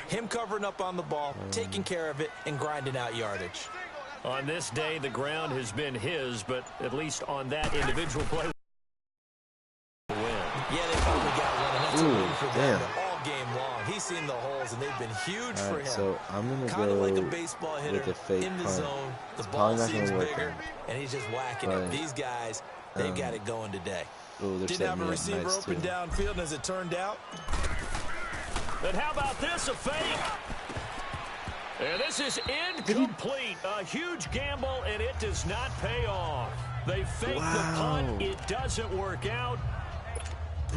D: Him covering up on the ball, taking care of it, and grinding out yardage.
C: On this day, the ground has been his, but at least on that individual play.
D: Yeah, they finally got one, and that's a win for them all game long. He's seen the holes, and they've been huge for him.
A: So I'm going to
D: kind
A: go
D: of like a baseball hitter
A: with a fake
D: in the
A: punt.
D: zone. The
A: It's
D: ball
A: probably not
D: seems
A: gonna work
D: bigger,
A: out.
D: and he's just whacking it. These guys, they've got it going today.
A: Oh, they're
D: Didn't have
A: setting
D: a
A: me up
D: receiver
A: nice,
D: open
A: too.
D: downfield, and as it turned out,
C: And how about this, a fake? And this is incomplete. A huge gamble, and it does not pay off. They fake the punt. It doesn't work out.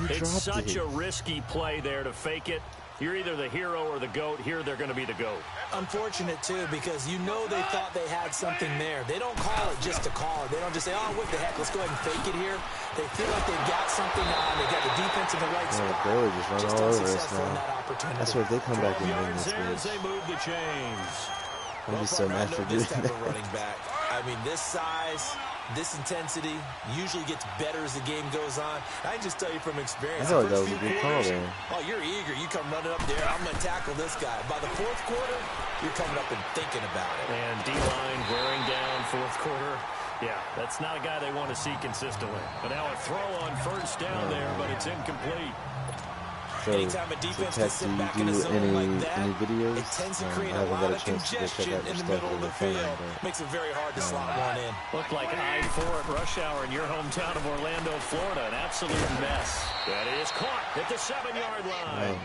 C: It's such a risky play there to fake it. You're either the hero or the GOAT. Here, they're going to be the GOAT.
D: unfortunate, too, because you know they thought they had something there. They don't call it just to call it. They don't just say, oh, what the heck, let's go ahead and fake it here. They feel like they've got something on. They got the defense in the right spot.
A: Barely just run all over us now.
D: In that opportunity.
A: That's what if they come back and win this
C: As
A: bitch.
C: they move the chains.
A: I'm just so mad for doing
D: this type
A: that.
D: of running back. I mean, this size, this intensity usually gets better as the game goes on. I can just tell you from experience.
A: I feel like
D: the
A: that
D: first
A: was a
D: few
A: good call
D: quarters,
A: there.
D: oh, you're eager. You come running up there. I'm going to tackle this guy. By the fourth quarter, you're coming up and thinking about it.
C: And D-line wearing down fourth quarter. Yeah, that's not a guy they want to see consistently. But now a throw on first down there, but it's incomplete.
A: So,
D: Anytime a defense can sit back in a
A: do
D: zone like
A: any
D: that,
A: videos?
D: it tends to
A: I
D: create a
A: haven't
D: lot
A: got a
D: of
A: chance to go check
D: congestion
A: out
D: in the
A: your stuff
D: middle of the
A: with the phone,
D: field.
A: but
D: Makes it very hard to slot one in.
C: Looked like I-4 at rush hour in your hometown of Orlando, Florida. An absolute mess. That is caught at the 7-yard line.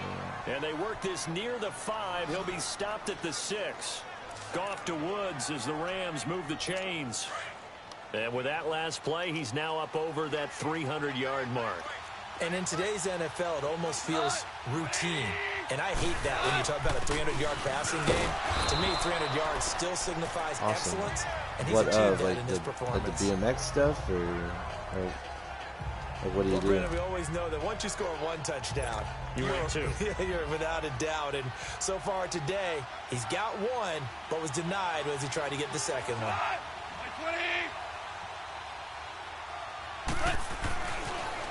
C: And they work this near the 5. He'll be stopped at the 6. Goff to Woods as the Rams move the chains. And with that last play, he's now up over that 300-yard mark.
D: And in today's NFL, it almost feels routine. And I hate that when you talk about a 300-yard passing game. To me, 300 yards still signifies excellence. And he's achieved that in his performance.
A: Like the BMX stuff, or what do you do?
D: Brandon, we always know that once you score one touchdown,
C: you're
D: without a doubt. And so far today, he's got one, but was denied as he tried to get the second one.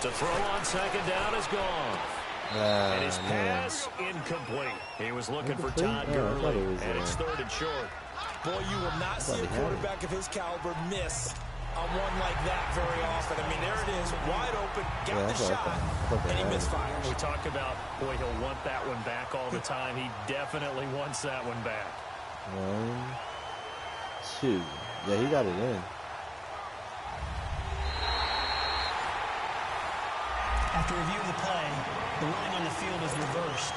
C: To throw on second down is gone. And his pass incomplete. He was looking for Todd Gurley, and it's third and short.
D: Boy, you will not see a quarterback of his caliber miss on one like that very often. I mean, there it is, wide open, got the shot, and he misfires.
C: We talk about, boy, he'll want that one back all the time. He definitely wants that one back.
A: 1, 2. Yeah, he got it in.
E: After reviewing the play, the ruling on the field is reversed.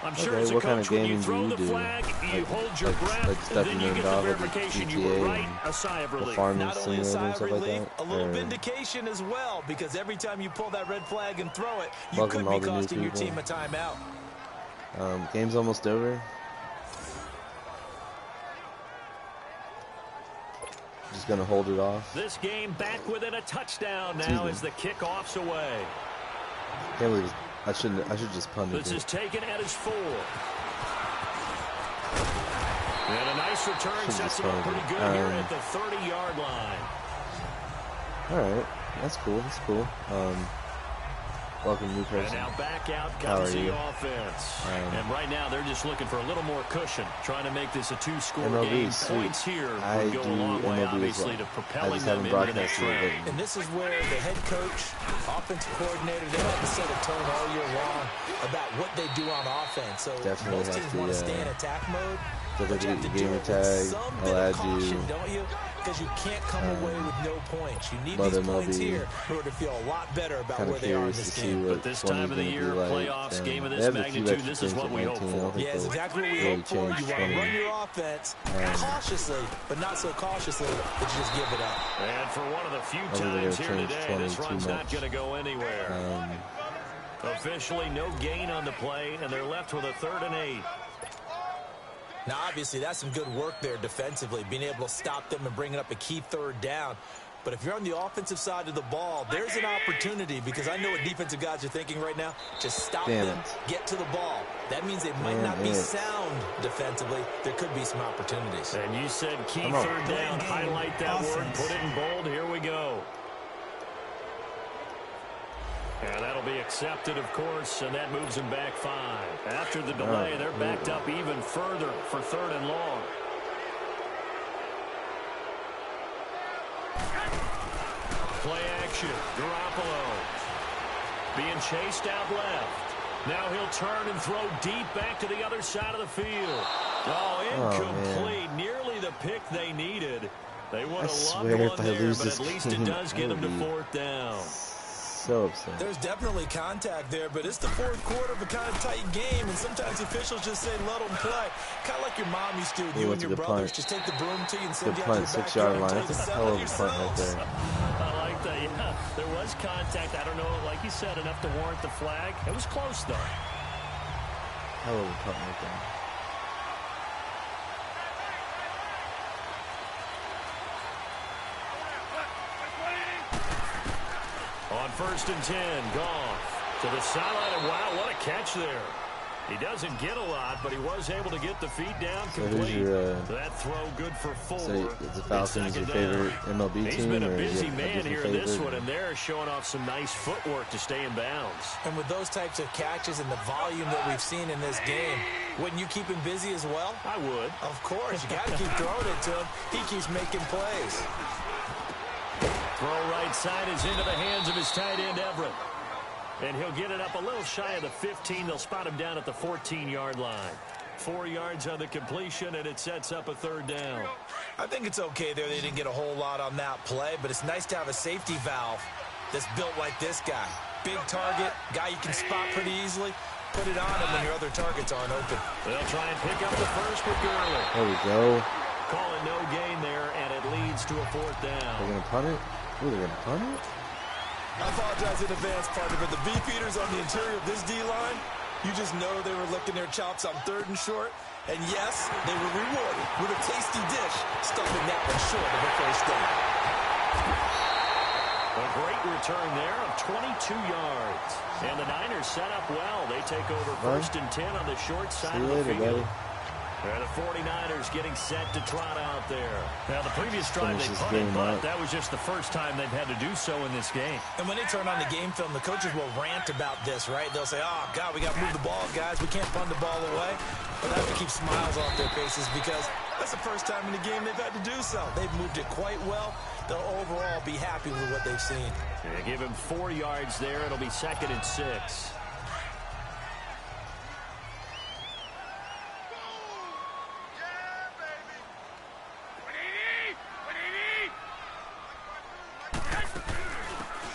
C: I'm sure as a coach, when you throw the flag, you hold your breath, and then you get the verification you were right, a sigh of relief.
D: Not only a sigh of relief, a little vindication as well, because every time you pull that red flag and throw it, you could be costing your team a timeout.
A: Game's almost over. Just going to hold it off.
C: This game back within a touchdown now as the kickoff's away.
A: Can't believe I should just punt it.
C: This is taken at his 4. And a nice return sets him up pretty good here at the 30-yard line.
A: All right, that's cool. That's cool. Welcome, new person.
C: And now back out comes the offense. And right now they're just looking for a little more cushion, trying to make this a 2-score game. Points here would go a long way, obviously, to propelling them into the next round.
D: And this is where the head coach, offensive coordinator, they have to set a tone all year long about what they do on offense. So
A: definitely
D: most teams want to stay in attack mode.
A: But you have to gamer tag,
D: I'll add you. Don't you? Because you can't come away with no points. You need these points here in order to feel a lot better about where they are in this game.
C: But this time of the year, playoffs, game of this magnitude, this is what we hope for.
D: Yeah, it's exactly what we hope for. You want to run your offense cautiously, but not so cautiously that you just give it up.
C: And for one of the few times here today, this run's not going to go anywhere. Officially, no gain on the play, and they're left with a 3rd and 8.
D: Now, obviously, that's some good work there defensively, being able to stop them and bringing up a key 3rd down. But if you're on the offensive side of the ball, there's an opportunity, because I know what defensive guys are thinking right now. Just stop them, get to the ball. That means they might not be sound defensively. There could be some opportunities.
C: And you said key 3rd down. Highlight that word, put it in bold. Here we go. And that'll be accepted, of course, and that moves them back 5. After the delay, they're backed up even further for 3rd and long. Play action. Garoppolo being chased out left. Now he'll turn and throw deep back to the other side of the field. Oh, incomplete. Nearly the pick they needed. They would have loved one there, but at least it does get them to 4th down.
A: So upset.
D: There's definitely contact there, but it's the 4th quarter of a kind of tight game, and sometimes officials just say let them play. Kind of like your mom used to do. You and your brothers just take the broom to you and send you out to the backyard and tell you to settle it yourselves.
C: I like that. Yeah, there was contact. I don't know, like you said, enough to warrant the flag. It was close, though.
A: Hell of a punt right there.
C: On 1st and 10, Goff to the sideline, and wow, what a catch there. He doesn't get a lot, but he was able to get the feet down complete. That throw good for 4.
A: So the Falcons your favorite MLB team?
C: He's been a busy man here in this one, and they're showing off some nice footwork to stay in bounds.
D: And with those types of catches and the volume that we've seen in this game, wouldn't you keep him busy as well?
C: I would.
D: Of course. You got to keep throwing it to him. He keeps making plays.
C: Throw right side is into the hands of his tight end, Everett. And he'll get it up a little shy of the 15. They'll spot him down at the 14-yard line. 4 yards on the completion, and it sets up a 3rd down.
D: I think it's okay there. They didn't get a whole lot on that play, but it's nice to have a safety valve that's built like this guy. Big target, guy you can spot pretty easily. Put it on him when your other targets aren't open.
C: They'll try and pick up the first with Gurley.
A: There we go.
C: Call it no gain there, and it leads to a 4th down.
A: They're going to punt it? Ooh, they're going to punt it?
D: I apologize in advance, partner, but the beefeaters on the interior of this D-line, you just know they were licking their chops on 3rd and short. And yes, they were rewarded with a tasty dish, stuffing that one short of a 1st down.
C: A great return there of 22 yards. And the Niners set up well. They take over 1st and 10 on the short side of the field. And the 49ers getting set to trot out there. Now, the previous drive they punted, but that was just the first time they've had to do so in this game.
D: And when they turn on the game film, the coaches will rant about this, right? They'll say, oh, God, we got to move the ball, guys. We can't punt the ball away. But they have to keep smiles off their faces because that's the first time in the game they've had to do so. They've moved it quite well. They'll overall be happy with what they've seen.
C: They give him 4 yards there. It'll be 2nd and 6.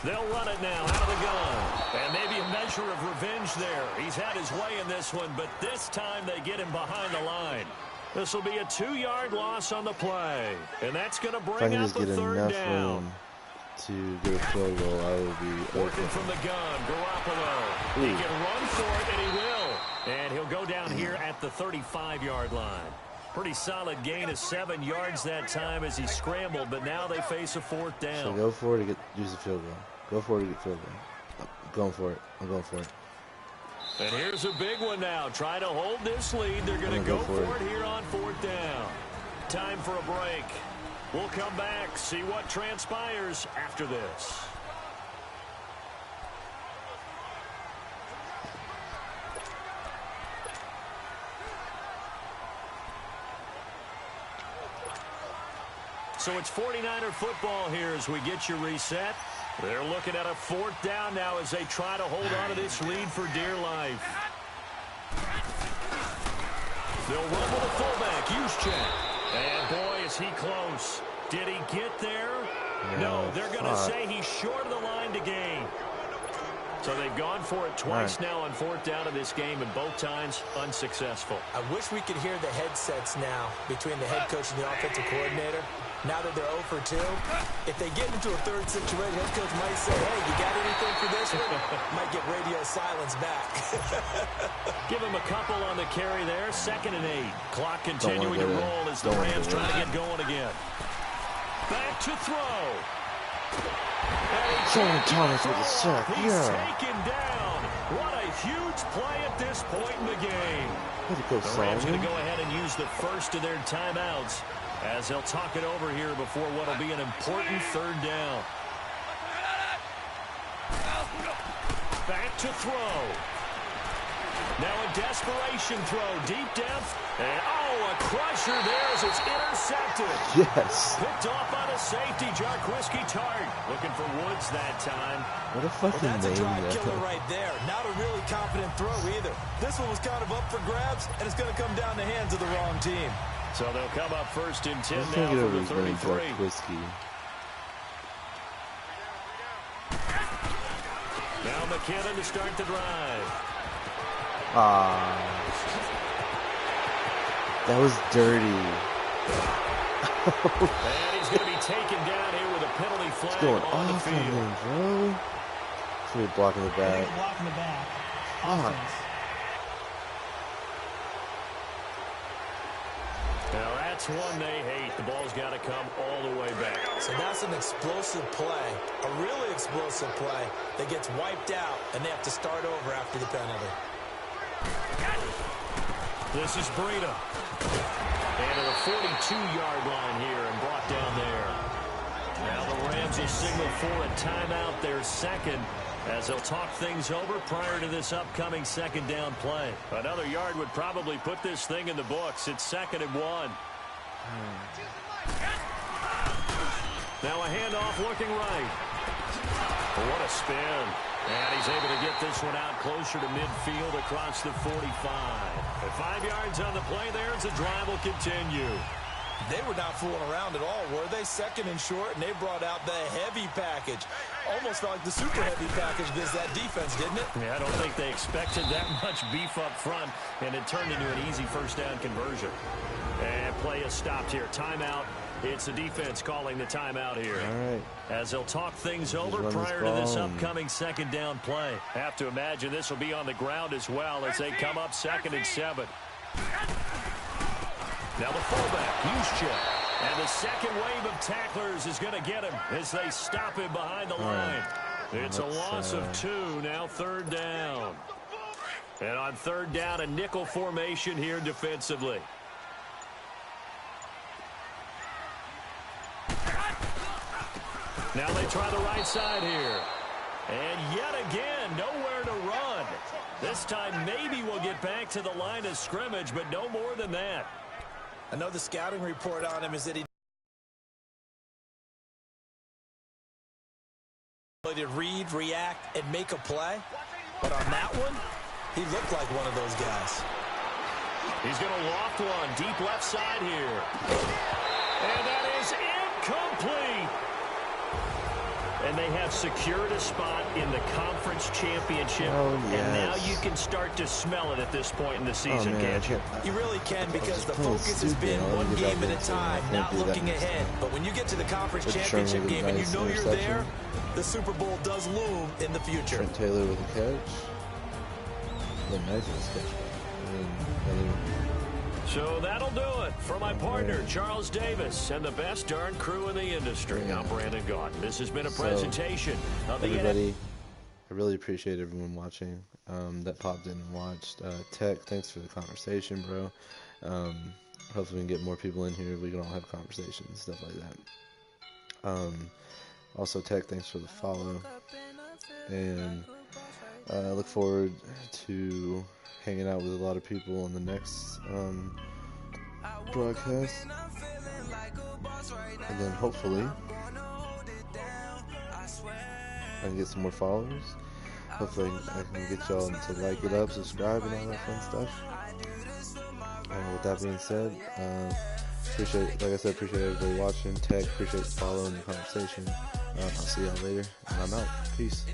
C: They'll run it now out of the gun. And maybe a measure of revenge there. He's had his way in this one, but this time they get him behind the line. This will be a 2-yard loss on the play. And that's going to bring up a 3rd down.
A: To get a field goal, I will be
C: working from the gun. Garoppolo. He can run for it, and he will. And he'll go down here at the 35-yard line. Pretty solid gain of 7 yards that time as he scrambled, but now they face a 4th down.
A: So go for it to use the field goal. Go for it to get field goal. I'm going for it. I'm going for it.
C: And here's a big one now. Trying to hold this lead. They're going to go for it here on 4th down. Time for a break. We'll come back, see what transpires after this. So it's 49er football here as we get you reset. They're looking at a 4th down now as they try to hold on to this lead for dear life. They'll run with a fullback, Juszczyk. And boy, is he close. Did he get there? No, they're going to say he's short of the line to gain. So they've gone for it twice now on 4th down in this game, and both times unsuccessful.
D: I wish we could hear the headsets now between the head coach and the offensive coordinator. Now that they're 0 for 2, if they get into a 3rd situation, head coach might say, hey, you got anything for this one? Might get radio silence back.
C: Give him a couple on the carry there. 2nd and 8. Clock continuing to roll as the Rams try to get going again. Back to throw.
A: Solomon Thomas with a sack.
C: He's taken down. What a huge play at this point in the game. The Rams going to go ahead and use the first of their timeouts as they'll talk it over here before what will be an important 3rd down. back to throw. Now a desperation throw, deep depth, and a crusher there as it's intercepted.
A: Yes.
C: Picked off by the safety, Jarquiski Tart. Looking for Woods that time.
A: What a fucking
D: that's
A: name.
D: A drive killer right there. Not a really confident throw either. This one was kind of up for grabs, and it's going to come down the hands of the wrong team.
C: So they'll come up first and 10
A: now
C: from the 33. Now McKinnon to start the drive.
A: That was dirty.
C: And he's going to be taken down here with a penalty flag on the field.
A: Bro. He's blocking the back.
E: Blocking the back.
A: Offense.
C: Now that's one they hate. The ball's got to come all the way back.
D: So that's an explosive play, a really explosive play that gets wiped out, and they have to start over after the penalty.
C: This is Breida. And to the 42-yard line here and brought down there. Now the Rams will signal for a timeout, their second, as they'll talk things over prior to this upcoming second down play. Another yard would probably put this thing in the books. It's 2nd and 1. Now a handoff looking right. What a spin. And he's able to get this one out closer to midfield across the 45. At 5 yards on the play there as the drive will continue.
D: They were not fooling around at all, were they? 2nd and short, and they brought out the heavy package. Almost felt like the super heavy package against that defense, didn't it?
C: Yeah, I don't think they expected that much beef up front, and it turned into an easy first down conversion. And play is stopped here. Timeout. It's the defense calling the timeout here.
A: All right.
C: As they'll talk things over prior to this upcoming second down play. Have to imagine this will be on the ground as well as they come up 2nd and 7. Now the fullback, Juszczyk. And the second wave of tacklers is going to get him as they stop him behind the line. It's a loss of 2, now 3rd down. And on 3rd down, a nickel formation here defensively. Now they try the right side here. And yet again, nowhere to run. This time maybe we'll get back to the line of scrimmage, but no more than that.
D: I know the scouting report on him is that he to read, react, and make a play. But on that one, he looked like one of those guys.
C: He's going to loft one deep left side here. And that is incomplete. And they have secured a spot in the conference championship.
A: Yes.
C: And now you can start to smell it at this point in the season, can't you?
D: You really can, because the focus has been one game at a time, not looking ahead. But when you get to the conference championship game and you know you're there, the Super Bowl does loom in the future.
A: Trent Taylor with a catch. The nicest catch.
C: So that'll do it for my partner, Charles Davis, and the best darn crew in the industry. I'm Brandon Gaudin. This has been a presentation of the
A: everybody. I really appreciate everyone watching that popped in and watched. Tech, thanks for the conversation, bro. Hopefully we can get more people in here. We can all have conversations, stuff like that. Also, Tech, thanks for the follow. And I look forward to hanging out with a lot of people on the next broadcast, and then hopefully I can get some more followers. Hopefully I can get y'all to like it up, subscribe, and all that fun stuff. And with that being said, appreciate everybody watching. Tech, appreciate following the conversation. I'll see y'all later, and I'm out. Peace.